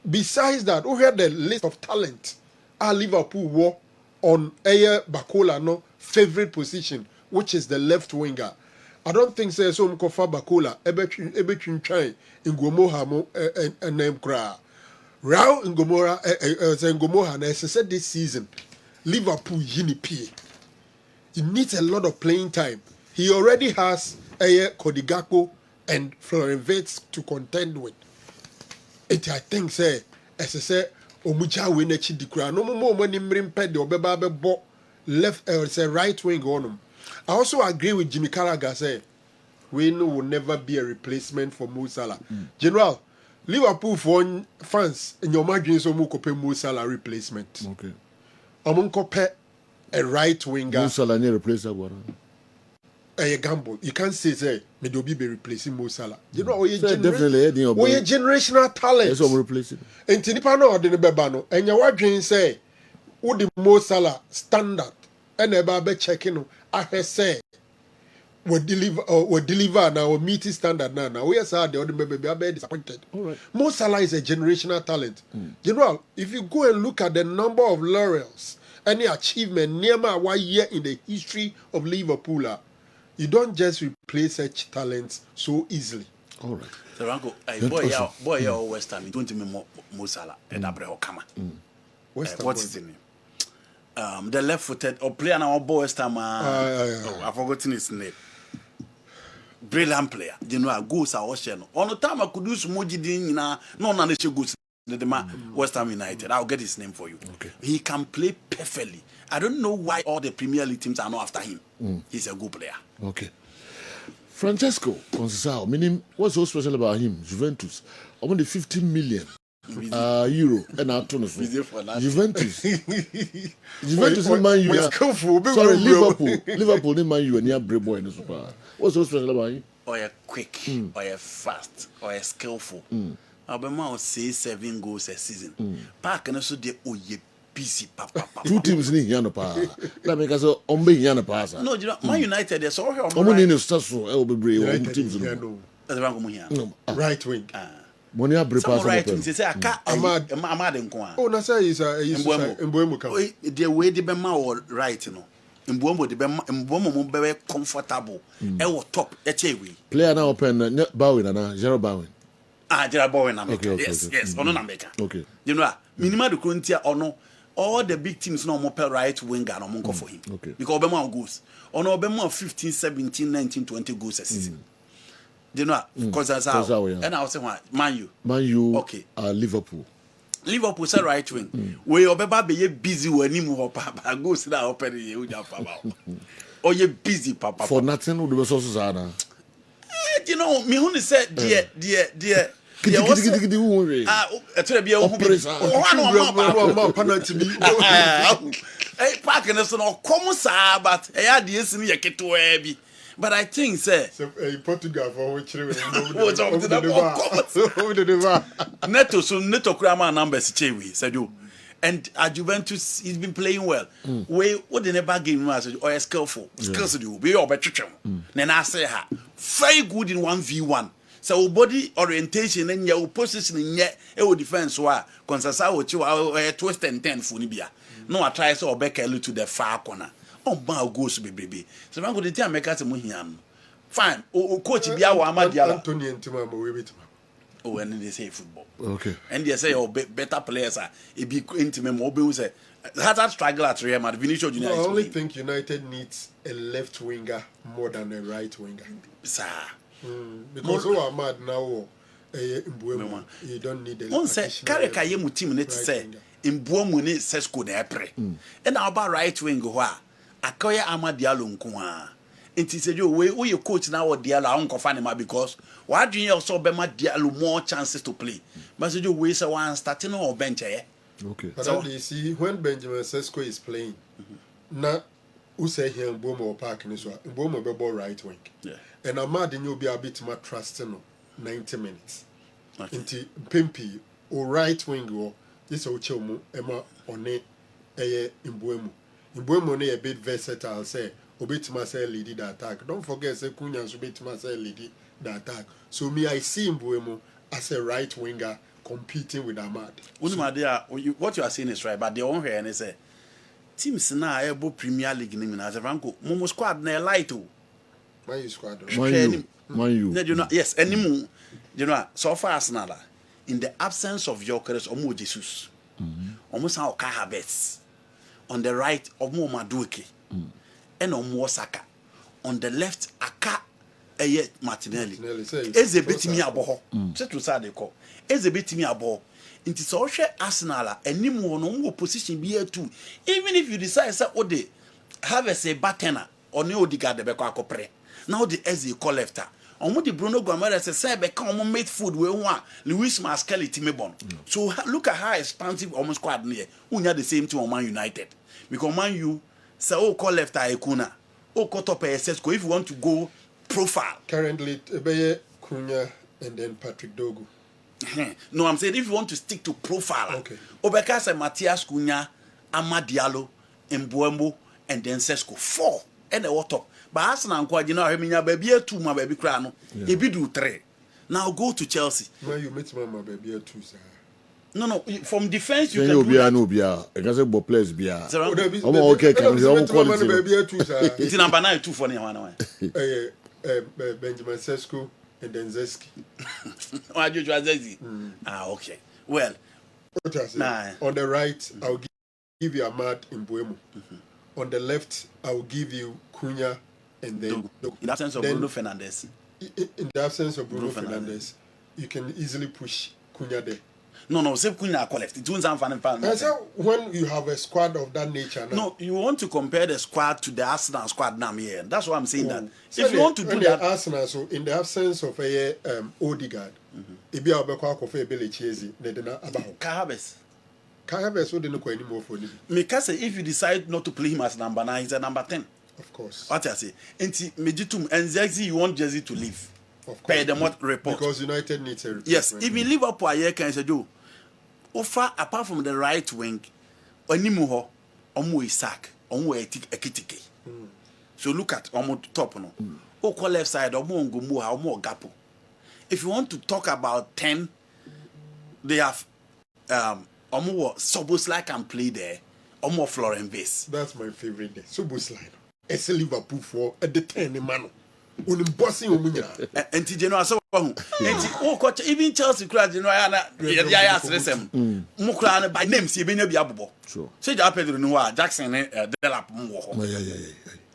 Besides that, we had the list of talent. Our Liverpool were on Ayer Bakola no favorite position, which is the left winger. I don't think so. So Mkofa Bakola ebetwin try Ngomoha mo and name kra. Rao Ngomoha na said this season Liverpool yini pie. He needs a lot of playing time. He already has Ayer Kodigapo and Florian Wirtz to contend with. I think say as I say omuja we na chi dikura no mo mani mrimpe de obeba bebo left say right wing on him. I also agree with Jimmy Carragher say we will never be a replacement for Mo Salah. General Liverpool for fans in your margin so mo kope Mo Salah replacement. Okay. Amon kope a right winger. Mo Salah ni replace that one. a gamble. You can't say me do be replacing Mo Salah. You know, definitely generational talent. Yes, I'm replacing. And Tinipa no the bebano. And your wife say, "Would the Mo Salah standard?" And about checking. I say. We deliver now, we meet standard now. We are sad the other baby are disappointed. All right. Mo Salah is a generational talent. General, if you go and look at the number of laurels, any achievement near 1 year in the history of Liverpool, you don't just replace such talents so easily. All right. So Ranko, boy, West Ham, 20 Mo Salah, and Abraham Kama. What is the name? The left-footed or player now, West Ham. I've forgotten his name. Brilliant player. You know, goals are ocean. On the time I could do some moji no goals. The West Ham United. I'll get his name for you. Okay. He can play perfectly. I don't know why all the Premier League teams are not after him. He's a good player. Okay. Francesco Conceição, meaning what's so special about him? Juventus. I want the 15 million euro and our tournament. Juventus. Juventus in Man U. Sorry, Liverpool in Man U and near Brebo and Super. What's so special about him? Or you're quick, or you're fast, or you're skillful. Alabama say 7 goals a season. Park and also de busy papa. 2 teams in Yana Pa. That make us on being Yana Pa. No, you know, Man United, they're so here. I'm in the Stasso, El Bebre, teams. Right wing. Monia Some right wing, they say, I can't. Ahmad and Kwan. Oh, Nasa is a Mbuemu. The way the Bema or right, you know. Mbuemo, the Mbuemo, very comfortable. El top, way. Player now open Bowen and Gerald Bowen. Gerald Bowen, okay. Yes, on America. Okay. You know, minimum the Corinthians or no. All the big teams no more right winger no more for him. Okay. Because Obama goes. On Obama 15, 17, 19, 20 goals a season. You know, because that's how. And I was saying, Man U. Okay. Liverpool. Liverpool say right wing. We Obama be busy when him or papa goes to that open you or you busy papa. For nothing with the resources are now. You know, me only said dear. Hey, parking us no come sa but I this me keto but I think say Portugal for which Neto Krama numbers chewi said you and at Juventus he's been playing well. We what the never game was or skillful skills do be or better. Then I say her very good in 1v1. So body orientation and your position in yet defense wa Conceição twist and 10 funibia. No, I try so back a little to the far corner. Oh, my goes baby. So I'm going to tell me cat fine. Oh, coach Bia Amadiala. Anthony and Timamo with oh, and they say football. Okay. And they say oh better players are it be intimate mobile say that struggle at Real Madrid. Vinicius Junior. I only think United needs a left winger more than a right winger. Sir. Because who are mad now? You don't need a one say carry Kayemu team net say in Buomu ne Sesco na epre. And about right wing ho a Akoya Amad Diallo nko a. Enti say you we your coach now or Diallo unko fa ma because why do you also be ma Diallo more chances to play. But say you we say one starting or bench eh. Okay. But so, you see when Benjamin Sesko is playing na who say here in Bomo Park in Israel, Bomo be ball right wing. Yeah. And Ahmad in you be a bit more trusting 90 minutes. Okay. Into Pimpi or right wing or this Ochomo Emma on it in Buemo. In Buemo a bit versatile say obit myself lead the attack. Don't forget say Kunyan's obit myself lead the attack. So me I see in Buemo as a right winger competing with Ahmad. What you are saying is right, but the own here and say teams now able Premier League in as a Ranko Momo squad na light to My squad. Man U. You know, yes, anymore. You know, so far Arsenal in the absence of Jokeres Omo Jesus. Almost how Kahabets on the right Omo Madueke and Omo Saka on the left Aka Eye Martinelli. Eze betimi aboho. Say to say they call. Eze betimi aboho. Inti so hwe Arsenal anymore no position be too. Even if you decide say o dey have a say bartender or no Odegaard be kwa akopre. Now the Eze call lefter. Omo the Bruno Gomes say be kan omo made food we wan Luis Mascali team bon. So look at how expansive omo squad near. Unya the same thing on Man United. Because Man U say o call lefter Ekuna. top Sesco if you want to go profile. Currently, Ebeye Cunha and then Patrick Dogu. No, I'm saying if you want to stick to profile, Okay. Obeka say Matthias Cunha, Ama Diallo, Mbuembo, and then Sesco 4 and the what top. But Arsenal and Quad, you know, I mean, baby 2, my baby crano, if you do 3. Now go to Chelsea. Now you meet my baby 2, sir. No, from defense you Then can you do be that. no be a. I can say bo players be a. Sir, Okay, can you quality? Baby 2, sir. it's number 9 2 for anyone. Benjamin Sesko and then Zeski. Why do you Zezi? Okay. Well, Nah. On the right, I'll give you Ahmad Mbuemo. On the left, I'll give you Cunha and then in the absence of Bruno Fernandes. In the absence of Bruno Fernandes, you can easily push Cunha there. No, say Cunha left. It won't sound funny. I said when you have a squad of that nature. No, you want to compare the squad to the Arsenal squad now here. That's why I'm saying that. So if you want to do that, Arsenal, so in the absence of a Odegaard, Ibi Abekwa Kofe Belechiezi, they did not about Kahabes wouldn't know anymore for him. Because if you decide not to play him as number 9, he's a number 10. Of course. What I say, and Mejitum and Zexi, you want Jersey to leave. Of course. Pay them what report. Because United needs a report. Yes, even Liverpool here can say, Joe, offer apart from the right wing, Onimuho, Omu Isak, Omu Ekitike. So look at Omu top no. Oko left side, Omu Ngumuha, Omu Gapo. If you want to talk about 10, they have Omu Soboslai can play there. Omu Florent base. That's my favorite day. Soboslai. It's a Liverpool for at the 10 man. On bossing Omunya. And Tijeno so and even Chelsea crowd, you know, I Mukran by name, see Benya Biabo. Sure. Say Pedro Noah, Jackson, Delap. Yeah.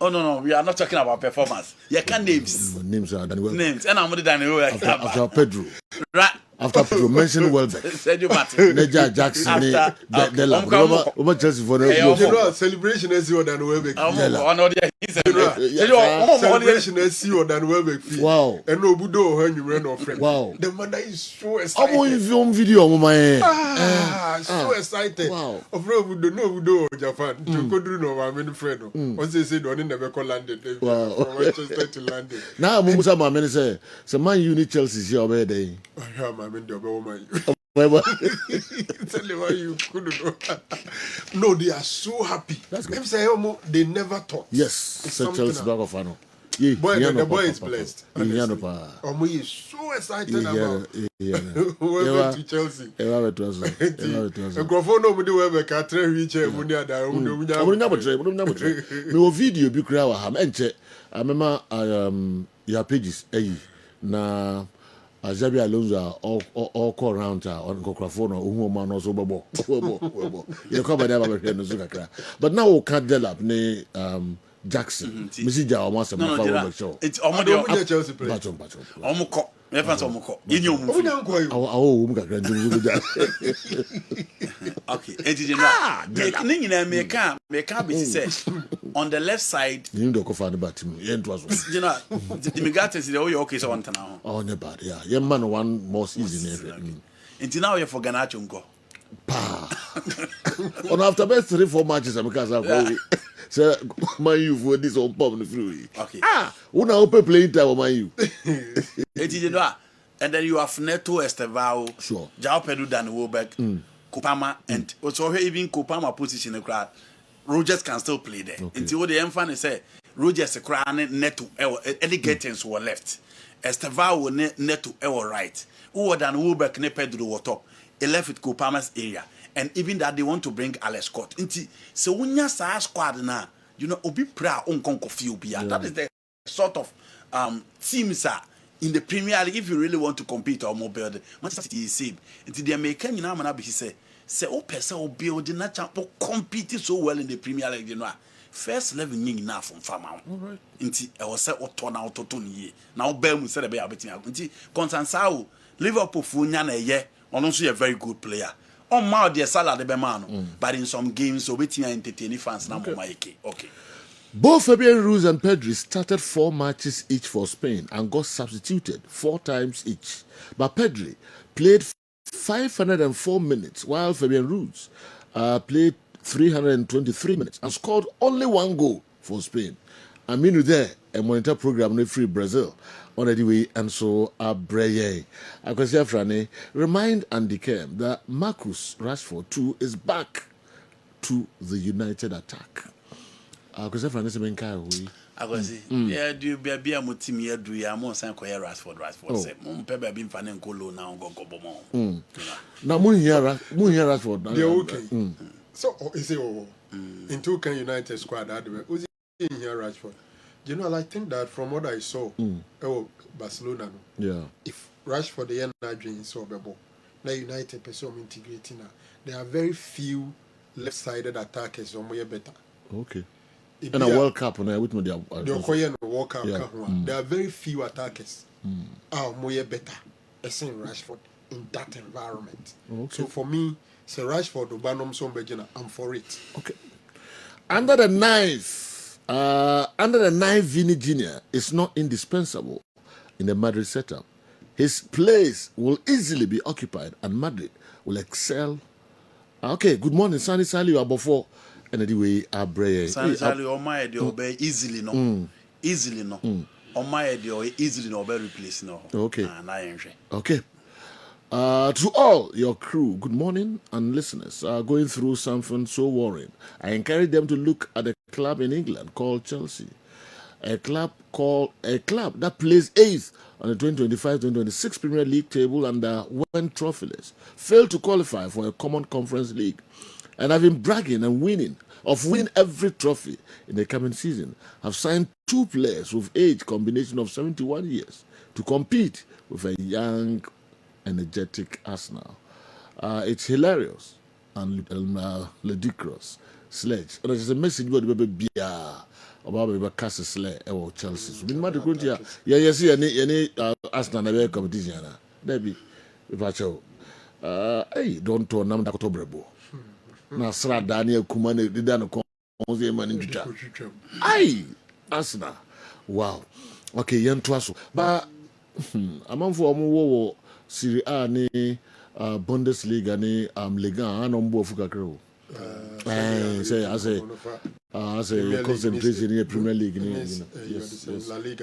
Oh no, we are not talking about performance. You can names. Names are done well. Names, and I'm more than After Pedro. Right. After Pedro, mention Welbeck. Said you Martin. Neja Jackson, Dela. Oma Chelsea for General celebration is your than Welbeck. Celebration is your than Welbeck. Wow. And no Budo when you run off. Wow. The mother is so excited. I'm on film video on my so excited. Wow. Of Budo, no Budo, Japan. To go through no, I'm in friend. Once they said, don't never call London. Wow. From Manchester to London. Now, Musa Mamman say, so man, you need Chelsea here over there. I'm in the woman. Tell you why you couldn't. No, they are so happy. That's good. They never thought. Yes, It's so Chelsea back of Ano. Boy, the boy is blessed. Omo is so excited about welcome to Chelsea. Microphone no mudi we ka tre wheelchair muni ada me video bi kura wa ham enche amema your pages na Azabi Alonso all call around on Cocraphone or man also bobo. You come by there, but now we can't develop ne Jackson. Missy Jaw wants to show. It's almost Chelsea play. Omuko. Reference Omuko. In your movie. Okay. Make be said on the left side. You need to go find the bathroom. You know, the Megata is the way okay so one now. Oh, no bad. Yeah, your man one more season. Until now you're for Ganacho go. On after best 3-4 matches, I'm because I've so my you for this on pump free. Okay. When I open playing time my you. And then you have Neto Estevao, sure. Jao Pedro Dan Wobeck, Kopama, and also even Kopama position in the crowd. Rogers can still play there. Okay. Until the emphasis say Rogers crown Neto Elegantens were left. Estevao Neto were right. Who than Wobeck ne Pedro were top. He left with Kopama's area. And even that they want to bring Alex Scott. So when you say squad now, you know, Obi Pra on Concofiu. That is the sort of teams are in the Premier League. If you really want to compete or more build, Manchester City is same. Until the American, you know, man, he say, oh, person will build the natural compete so well in the Premier League, you know. First 11 years enough from farm out. All right. Until I was set what turn out to 20 years. Now, Belmu said about betting out. Until Constance Liverpool Funyana, yeah, and also a very good player. On my dear Salah de Bemano, but in some games, so waiting and entertaining fans now. Okay. Both Fabian Ruiz and Pedri started 4 matches each for Spain and got substituted 4 times each. But Pedri played 504 minutes, while Fabian Ruiz played 323 minutes and scored only 1 goal for Spain. Aminu there, a monitor program no free Brazil. On the way, and so Abreye. Akwasi Afrani, remind Andy Kerm that Marcus Rashford too is back to the United attack. Akwasi Afrani se menka we. Akwasi, yeah, do you be a team here? Do you am on San Koya Rashford? Say, Pebe been fanning Kolo now go bomo. Now, Rashford. They're okay. So, is it in two can United squad that way? Who's in here, Rashford? You know, I think that from what I saw, Barcelona, yeah. If Rashford the end dream so bebo, now United person integrating now. There are very few left-sided attackers or more better. Okay. And a World Cup on with me the World Cup. There are very few attackers. More better. As in Rashford in that environment. Okay. So for me, say Rashford Ubanom Sombejina, I'm for it. Okay. Under the knife, Vini Jr. is not indispensable in the Madrid setup. His place will easily be occupied, and Madrid will excel. Okay, good morning, Sunny Sally. You are before, and anyway, Abreye. Sunny Sally, on my idea, obey easily no, easily no. On my idea, easily no, be replace no. Okay. Okay. To all your crew, good morning, and listeners going through something so worrying. I encourage them to look at a club in England called Chelsea, a club that plays 8th on the 2025-2026 Premier League table and went trophyless, failed to qualify for a common conference league, and have been bragging and winning every trophy in the coming season. Have signed 2 players with age combination of 71 years to compete with a young, energetic Arsenal. It's hilarious and ludicrous. Sledge. And there's a message about the baby about the Castle Sledge or Chelsea. So, in Madrid, you see any Arsenal competition. Debbie, hey, don't turn them to October. Nasra Daniel Kumane did not come man in Juja. Aye, Arsenal. Wow. Okay, young Twasso. But among for more Serie A ni Bundesliga ni Liga and on board for say concentration in the Premier League. Yes.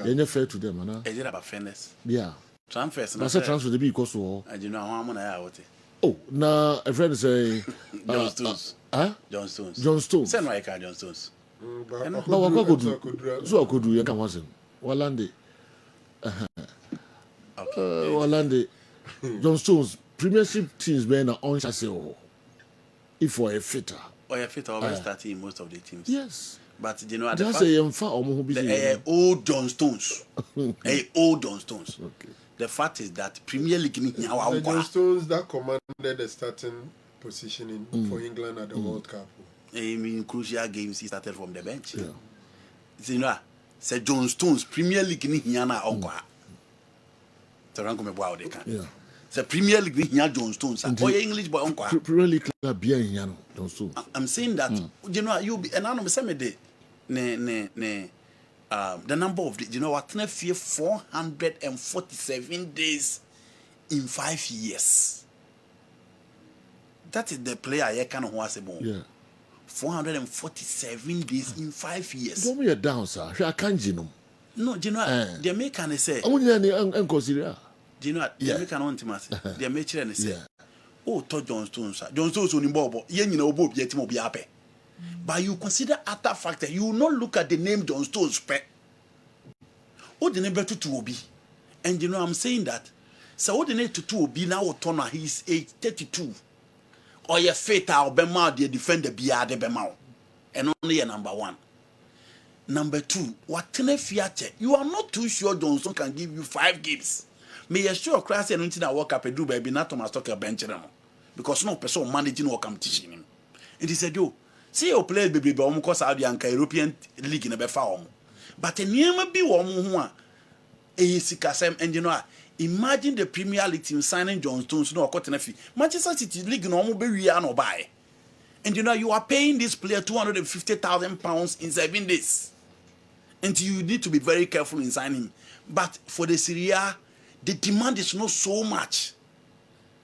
You're fair to them, man. Is it about fairness? Yeah. Transfers. That's a transfer to be cost to. I do not how many hours. Oh, now a friend say John Stones. John Stones. Send my car, John Stones. But what could do? So I could do. You can watch him. Walande. Walande. John Stones. Premiership teams being on chassis. If for a fitter. Or a fitter always starting in most of the teams. Yes. But you know, that's a old John Stones. Old John Stones. Okay. The fact is that Premier League the John Stones that commanded the starting position for England at the World Cup. I mean, crucial games he started from the bench. Yeah. You know, say John Stones Premier League ni hiana onkwa. Taranko me boa de kan. Yeah. Say Premier League ni hiana John Stones. Oh, English boy onkwa. Premier League club bien hiana John Stones. I'm saying that you know you be and I know me say me de the number of you know what 447 days in 5 years. That is the player I can who has a ball. Yeah. 447 days in 5 years. Don't be a down, sir. I can't, you know. No, you know, the American say. I'm going to consider. Do you know what the American want to the American say? Oh, to John Stones. John Stones on Bobo. You know, Bob yet will be happy. But you consider other factor. You will not look at the name John Stones. Oh, the name to Obi. And you know, I'm saying that. So, what the name to Obi now, Tona, he's age 32. Or your fatal Bema, the defender, be the Bemau. And only a number 1. Number 2, what Fiat? You are not too sure Johnson can give you 5 games. May assure class and until I walk up and do baby, not to my stock a bench. Because no person managing or competition him. And he said, yo, see your play baby, but almost Saudi and European League in a befarm. But a near be one and you know, imagine the Premier League team signing John Stones, no cotton fee. Manchester City League normal be no buy. And you know, you are paying this player £250,000 in 7 days. And you need to be very careful in signing. But for the Serie A, the demand is not so much.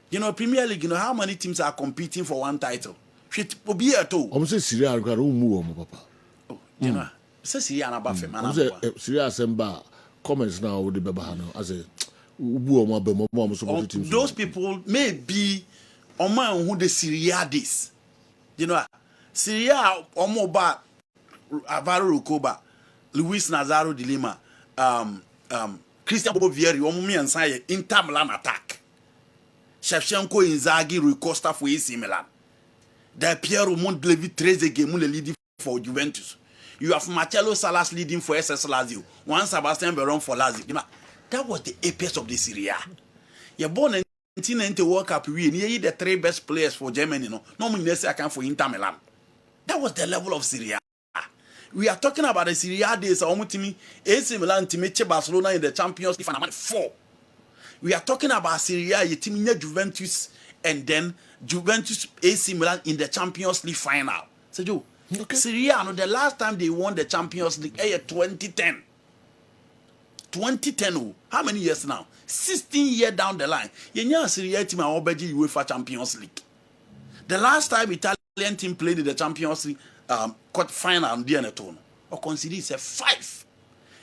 You know, Premier League, you know how many teams are competing for one title? It will be at all. I'm saying Serie A, papa. Oh, you know, say Syria na ba fem I say Syria Semba comments now with the Babahano as a those people may be on my own who the Syria this. You know, Syria Omoba Alvaro Rucoba, Luis Nazaro de Lima, Christian Bovieri, Omumi and Saye, Inter Milan attack. Shevchenko Inzaghi Rui Costa for AC Milan. Del Piero Montlevi Trezeguet leading for Juventus. You have Marcelo Salas leading for SS Lazio. One Sebastian Veron for Lazio. You know, that was the apex of the Syria. You're born in 1990 World Cup. We need the 3 best players for Germany. No necessarily account for Inter Milan. That was the level of Syria. We are talking about the Syria days. AC Milan team Barcelona in the Champions League final 4. We are talking about Syria, your team in Juventus, and then Juventus AC Milan in the Champions League final. So, Joe, Syria, no, the last time they won the Champions League, 2010. 2010, oh, how many years now? 16 years down the line. You Syria team are already UEFA Champions League. The last time Italian team played in the Champions League quarter final and Dianetone, or consider it's a 5.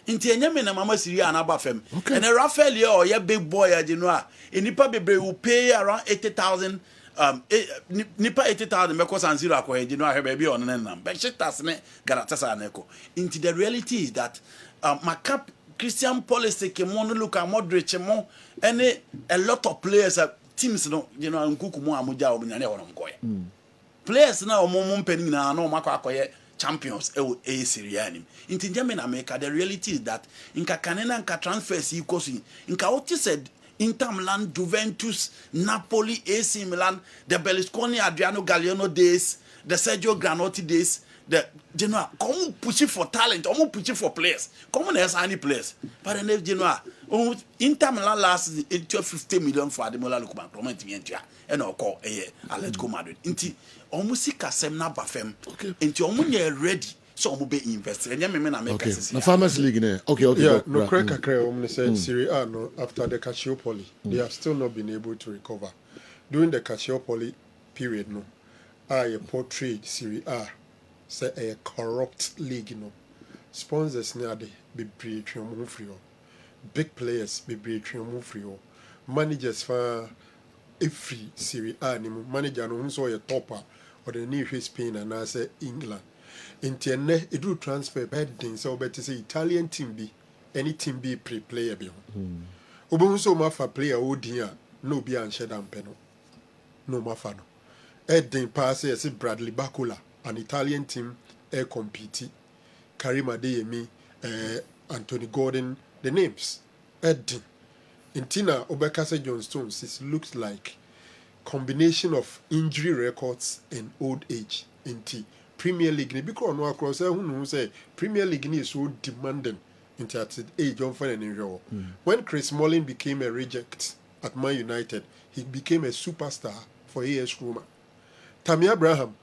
Inti enyame na mama Syria na aba fam. And a Rafael here or your big boy, you know, nipa bebre will pay around 80,000. Nipa 80,000 because and zero akwa, you know, I have baby on them. But shit that's ne Galatasaray neko. Into the reality is that my cap Christian policy kemono look at Modric mo and a lot of players teams no, you know, nkuku mo amuja obinyane wonom koye. Players na omomom pening na no makwa akoye champions Syria nim. Inti German America, the reality is that inka kanena nka transfers equals inka what said Inter Milan, Juventus, Napoli, AC Milan, the Berlusconi Adriano Galliano days, the Sergio Granotti days, the Genoa come pushing for talent, almost pushing for players. Come on, there's any players. But then Genoa, Inter Milan last 50 million for the Mola Lukman, and I'll call Atletico Madrid. Inti almost see Kasem na bafem. Inti almost ready. So I'm be invested. And the Farmers League, okay. Yeah, no crack. Say Syria no after the Calciopoli, they have still not been able to recover. During the Calciopoli period, no, I portrayed Syria say a corrupt league, no. Sponsors near the be free, big players be free, managers for every Syria manager no so a topper or the new Spain and I say England. Interne it do transfer bad things so better say Italian team be any team be pre-player be. Obo so ma fa player o dia no be an shedam peno. No ma fa no. Edin pass say Bradley Bakula, an Italian team compete. Karim Adeyemi, Anthony Gordon, the names. Edin. Intina Obekase John Stones, it looks like combination of injury records and old age. Inti Premier League, because no across who say Premier League is so demanding into at the age of financial. When Chris Smalling became a reject at Man United, he became a superstar for AS Roma. Tammy Abraham,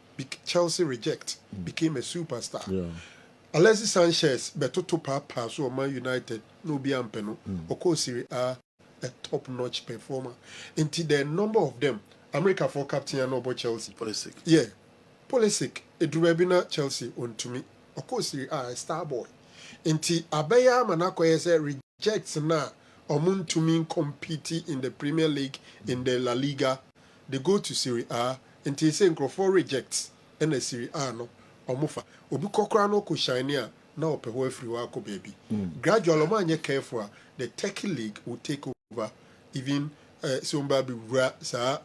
Chelsea reject, became a superstar. Yeah. Alexis Sanchez, Betoto Papa, so Man United, no be ampeno, Oko Syria are a top-notch performer. Into the number of them, America for captain and about Chelsea. Pulisic. Yeah. Pulisic, Edurabina Chelsea on to me. Of course, they are a star boy. Inti Abaya Manako say rejects na omun to me competing in the Premier League, in the La Liga. They go to Serie A. Inti say Crawford rejects and the Serie A no omufa. Obuko krano ko shine na opeho free wako baby. Gradually, man, you careful. The Turkey League will take over. Even somebody a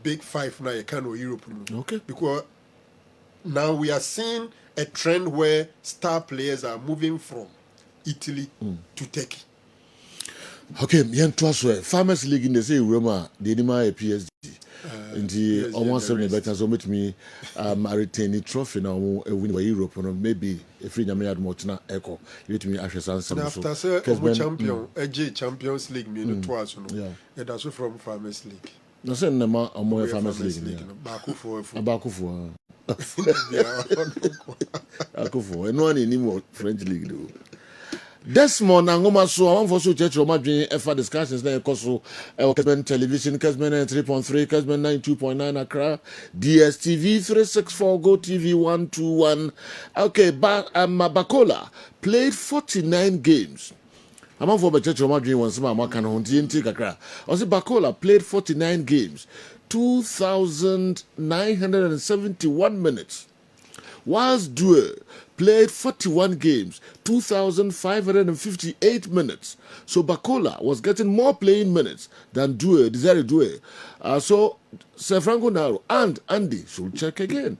big 5 now. You can't Europe. Okay. Because now we are seeing a trend where star players are moving from Italy to Turkey. Okay, Farmers League in the same Roma, they demand a PSD. In the almost 7 better, so meet me retain the trophy now, win by Europe, or maybe a free Yamia Motina Echo. You to me, Ashes and after say, champion, AJ Champions League, me twice, yeah, that's from Farmers League. No, send them a more Farmers League. Baku for and no one anymore French League. Desmond Angoma so I want for so church or madrin efa discussions na ekoso Kessben television Kessben 3.3 Kessben 92.9 Accra DSTV 364 Go TV 121. Okay, Bakola played 49 games. I'm on for the church or madrin once ma can honti kakra. Also Bakola played 49 games, 2,971 minutes. Whilst Due played 41 games, 2,558 minutes. So Bakola was getting more playing minutes than Desire Due. So Sir Franco Naro and Andy should check again.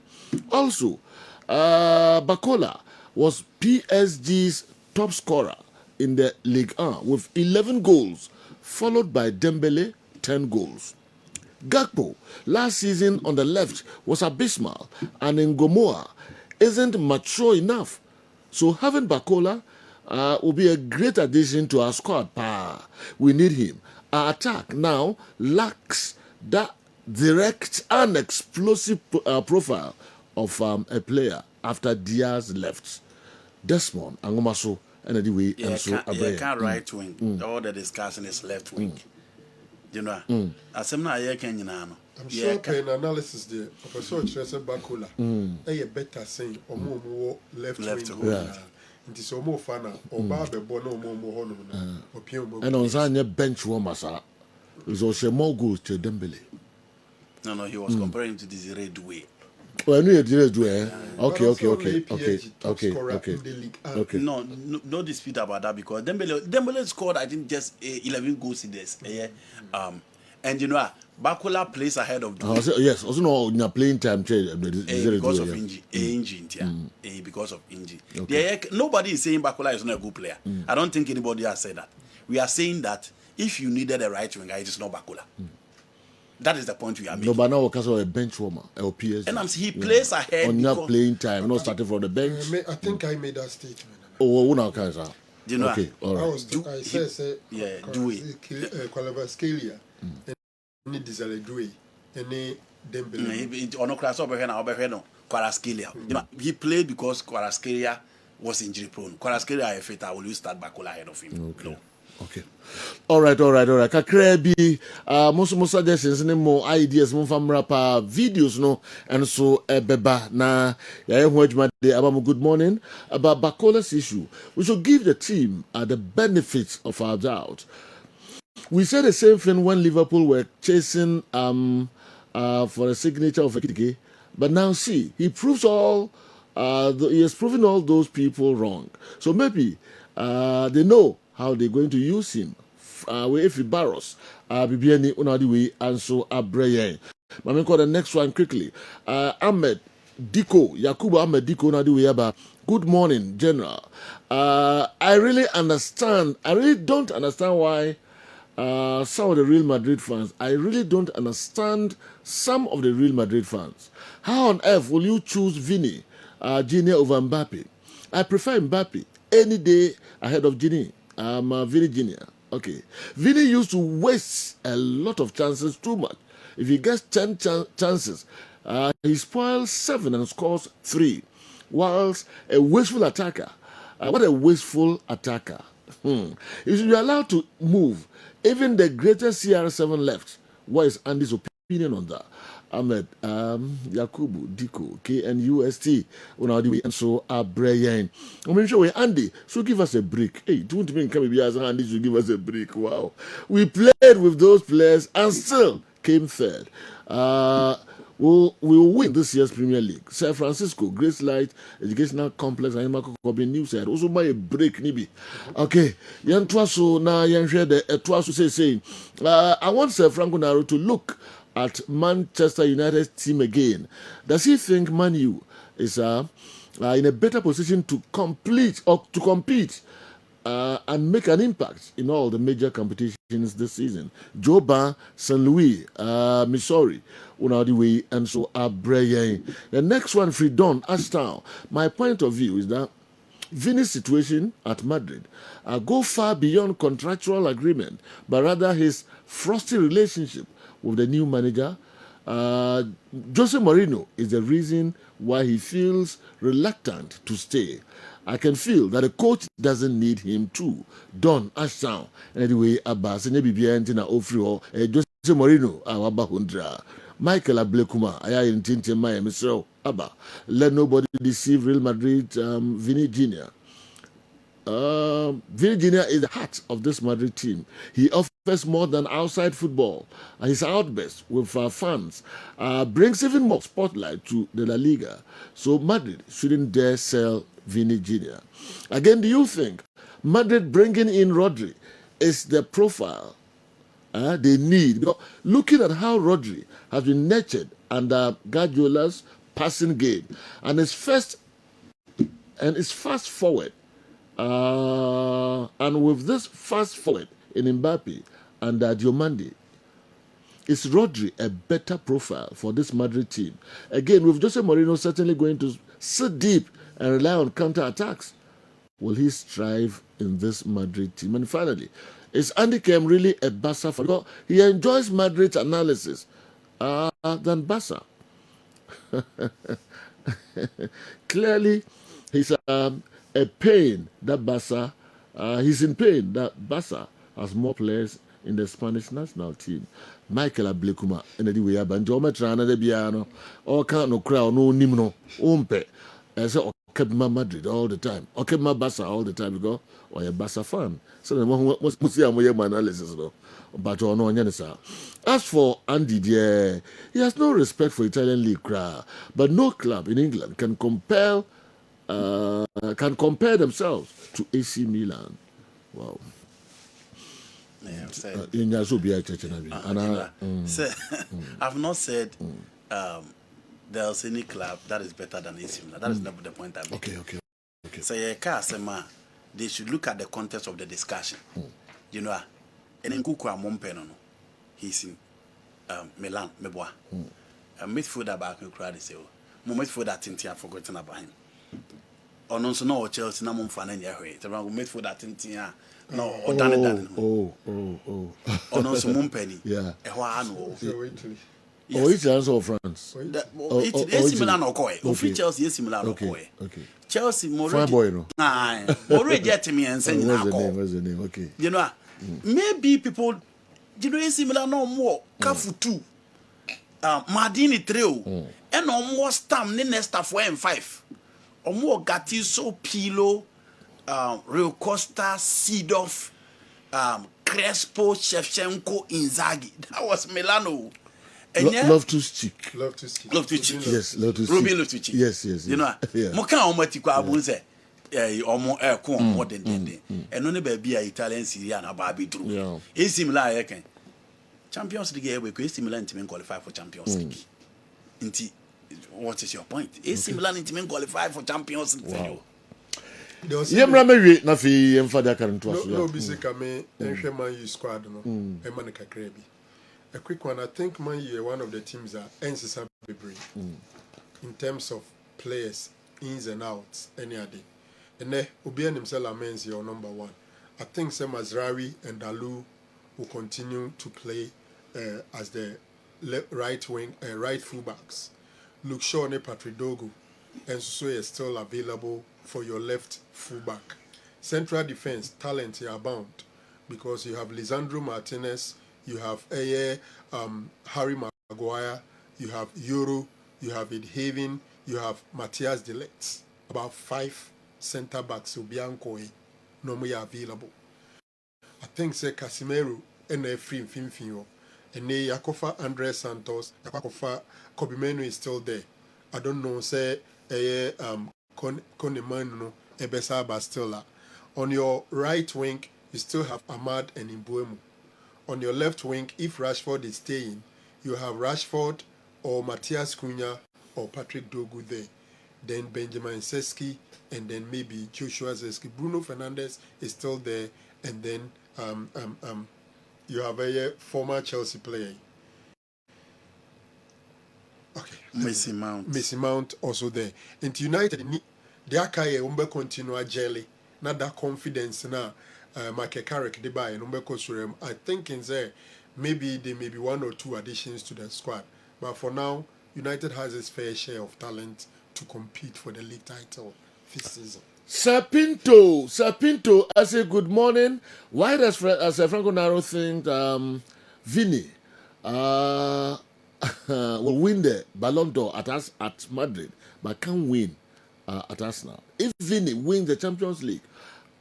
Also, Bakola was PSG's top scorer in the Ligue 1 with 11 goals, followed by Dembele, 10 goals. Gakpo last season on the left was abysmal, and Ngomoa isn't mature enough. So having Bakola will be a great addition to our squad. We need him. Our attack now lacks that direct and explosive profile of a player after Diaz left. Desmond Angomaso and anyway and so can't right wing. All the discussion is left wing. You know, as I'm not here, can you know? I'm sure an analysis there. Professor Chester Bakola, a better saying or more left wing. It is more fun or Barber Bono more or Pure. And on Zanya bench warmers is also more goals to Dembele. No, he was comparing to this red way. Well, I knew you did do it. Okay. No dispute about that because Dembele scored, I think, just 11 goals in this. And you know, Bakola plays ahead of Due. Yes, also no playing time because of injury. Because of injury. Nobody is saying Bakola is not a good player. I don't think anybody has said that. We are saying that if you needed a right winger, it is not Bakola. That is the point we are making. No, but now because of a bench warmer, LPS. And he plays ahead. On your playing time, not starting from the bench. I think I made that statement. Oh, now can I? You know, okay, all right. I said, do it. Scalia, any desire do it, any Dembele. On class over here now, Kvaratskhelia. You know, he played because Kvaratskhelia was injury prone. Kvaratskhelia, if I will start Bakola ahead of him. Okay. No. Okay. All right. Kakrebi, most suggestions, any more ideas, more from rapper videos, no, and so beba na good morning about Bakola's issue. We should give the team the benefits of our doubt. We said the same thing when Liverpool were chasing for a signature of a Kitike, but now see, he proves he has proven all those people wrong. So maybe they know how they're going to use him. If he borrows, Bibiani Unadiwi and so Abrayan. But we call the next one quickly. Ahmed Diko, Yakubu Ahmed Diko Unadiwi Aba. Good morning, General. I really don't understand why some of the Real Madrid fans, How on earth will you choose Vini Junior over Mbappe? I prefer Mbappe any day ahead of Gini. Vini Junior. Okay. Vini used to waste a lot of chances too much. If he gets 10 chances, he spoils 7 and scores 3. Whilst a wasteful attacker, what a wasteful attacker. He should be allowed to move. Even the greatest CR7 left. What is Andy's opinion on that? Ahmed, Yakubu, Diko, KNUST, and so Abrayan. I'm sure Andy should give us a break. Hey, don't mean come be as Andy should give us a break. Wow. We played with those players and still came third. We'll win this year's Premier League. San Francisco, Grace Light, Educational Complex, and Marco News side. Also, my break, Nibi. Okay. Yan Twaso, na Yan share the Twaso saying, I want Sir Franco Naro to look at Manchester United's team again. Does he think Man U is in a better position to compete and make an impact in all the major competitions this season? Joba, St. Louis, Missouri, Unadiwe, and so Abrayan. The next one, Freedon, Ashtown. My point of view is that Vini's situation at Madrid go far beyond contractual agreement, but rather his frosty relationship with the new manager. Jose Mourinho is the reason why he feels reluctant to stay. I can feel that the coach doesn't need him too. Don Ashtown. Anyway, Abba, Sene Bibian, Tina Ofrio, Jose Moreno, Abba Hundra. Michael Ablekuma, I am Tintin Maya, Mr. Abba. Let nobody deceive Real Madrid, Vinny Jr. Virginia is the heart of this Madrid team. He offers more than outside football. His outburst with fans brings even more spotlight to the La Liga. So Madrid shouldn't dare sell Vinny Jr. Again, do you think Madrid bringing in Rodri is the profile they need? Because looking at how Rodri has been nurtured under Guardiola's passing game and is fast forward. And with this fast forward in Mbappe and Diomande, is Rodri a better profile for this Madrid team? Again, with Jose Mourinho certainly going to sit deep and rely on counter-attacks, will he strive in this Madrid team? And finally, is Andy Kerm really a Barca fan? Because he enjoys Madrid's analysis than Barca. Clearly, he's a pain that Barca, he's in pain that Barca has more players in the Spanish national team. Michael Ablekuma, and anyway, Banjo Metrana de Biano, or can't no crowd, no Nimno, Umpe, and so kept my Madrid all the time, or kept my Barca all the time because or a Barca fan. So the one must see my analysis, though. But no Yanisa. As for Andy, dear, he has no respect for Italian league crowd, but no club in England can compare themselves to AC Milan. Wow. Yeah, I've not said there's any club that is better than AC Milan. That is not the point I'm making. Okay. So they should look at the context of the discussion. You know, and in Kukwa Mompeno, he's in Milan, Meboa. A midfielder back in crowd is midfielder Tintin, I've forgotten about him. Or no, so no Chelsea, no one fan in your way. The wrong midfielder Tintin. No, or done. Oh. Or no, so Mumpenny. Yeah. Italy. Yes. Oh, it's also France. AC Milan or Koi. Of Chelsea, AC Milan or Koi. Okay. Chelsea, more boy, no. Already get to me and saying, what's the name? Okay. You know, maybe people, you know, AC Milan no more. Kafu 2. Mardini 3. And no more Stam, Nesta 4 and 5. Or more Gattuso, Pilo, Rio Costa, Seedorf, Crespo, Shevchenko, Inzaghi. That was Milano. Love to stick. Yes, love to Ruben love to cheek. Yes. You know, Moka Omatikwa Abunze, Omo Aircon more than and only baby Italian Syria and Ababi Drew. AC Milan, Champions League, we AC Milan to qualify for Champions League. Inti, what is your point? AC Milan to qualify for Champions League. Wow. Nafi Father current was no Bisicame and Sherman U squad, no, Emanica Krabi. A quick one, I think Man U one of the teams that ends in terms of players, ins and outs, any other. And then Obian himself amends your number one. I think Sam Azraoui and Dalou will continue to play as the right wing, right fullbacks. Luke Shaw and Patrick Dogu, and so is still available for your left fullback. Central defense talent here abound because you have Lisandro Martinez. You have Harry Maguire, you have Euro, you have Ed Haven, you have Matthias de Ligt. About 5 centre backs will be normally available. I think say Casemiro and free in Finfinio. And Yakofa Andres Santos, Yakofa Kobimeno is still there. I don't know, say Konemano Ebesaba still. On your right wing, you still have Ahmad and Imbuemu. On your left wing, if Rashford is staying, you have Rashford or Matthias Cunha or Patrick Dogu there. Then Benjamin Seski and then maybe Joshua Zesky. Bruno Fernandes is still there. And then you have a former Chelsea player. Okay. Mason Mount also there. And United, they are going to continue jelly. Not that confidence now. Michael Carrick they buy and I think in there maybe there may be 1 or 2 additions to the squad. But for now, United has its fair share of talent to compete for the league title this season. Sir Pinto, I say good morning. Why does Sir Franco Naro think Vini will win the Ballon d'Or at Madrid, but can't win at Arsenal? If Vini wins the Champions League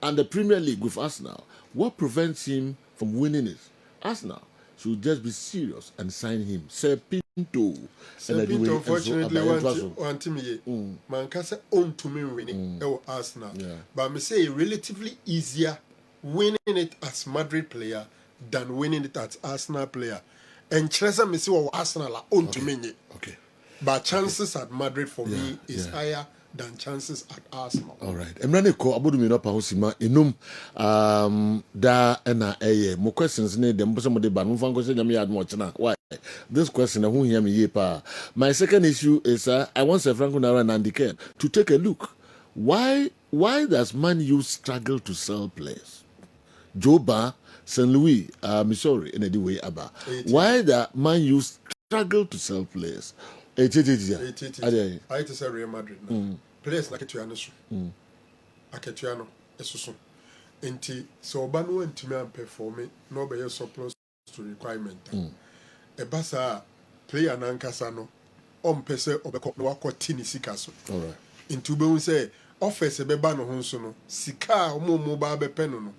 and the Premier League with Arsenal, what prevents him from winning it? Arsenal should just be serious and sign him. Sir Pinto. Sir Pinto, unfortunately, one team man can say own to me winning Arsenal. Yeah. But I say relatively easier winning it as Madrid player than winning it as Arsenal player. And Chelsea me see Arsenal own to me. Okay. But chances at Madrid for me is higher than chances at Arsenal. All right. Emrane ko abodu mi no pa hosima enum da na mo questions ne dem so mo de ba no fan ko se nyame yad mo chena. Why? This question who hear me ye pa. My second issue is I want Sir Franco Naro and Andy Kerm to take a look. Why does Man U struggle to sell players? Joba, St. Louis, Missouri, in a way aba. Why the Man U struggle to sell players? I to say Real Madrid now. Players like Ketuano so. Aketuano esusu. Enti so oba no ntumi am perform no be surplus to requirement. Ebasa player na nkasa no ompese obekọ no akọti ni sika so. All right. Enti ube say office beba no ho so no sika omo ba be pe no.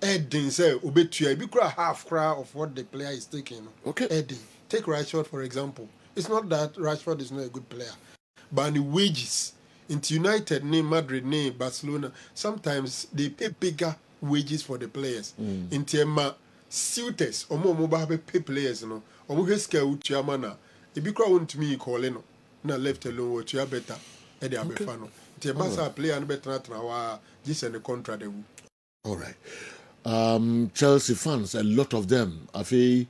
Edding say obetua bi kura half kura of what the player is taking. Okay. Edding. Take Rashford for example. It's not that Rashford is not a good player, but the wages into United, name Madrid, name Barcelona, sometimes they pay bigger wages for the players. Into ma suitors or more mobile pay players, no, or more scale with your mana. If you crowd to me calling, not left alone, what you are better, Eddie Abefano. The Barca player and better now, this and the contract. All right. Chelsea fans, a lot of them. I feel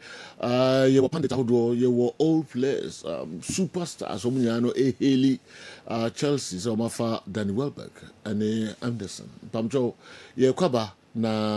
you were you were old players, superstars. Haley, Chelsea, so Danny Welbeck, and Anderson. Pamjo, you kwaba na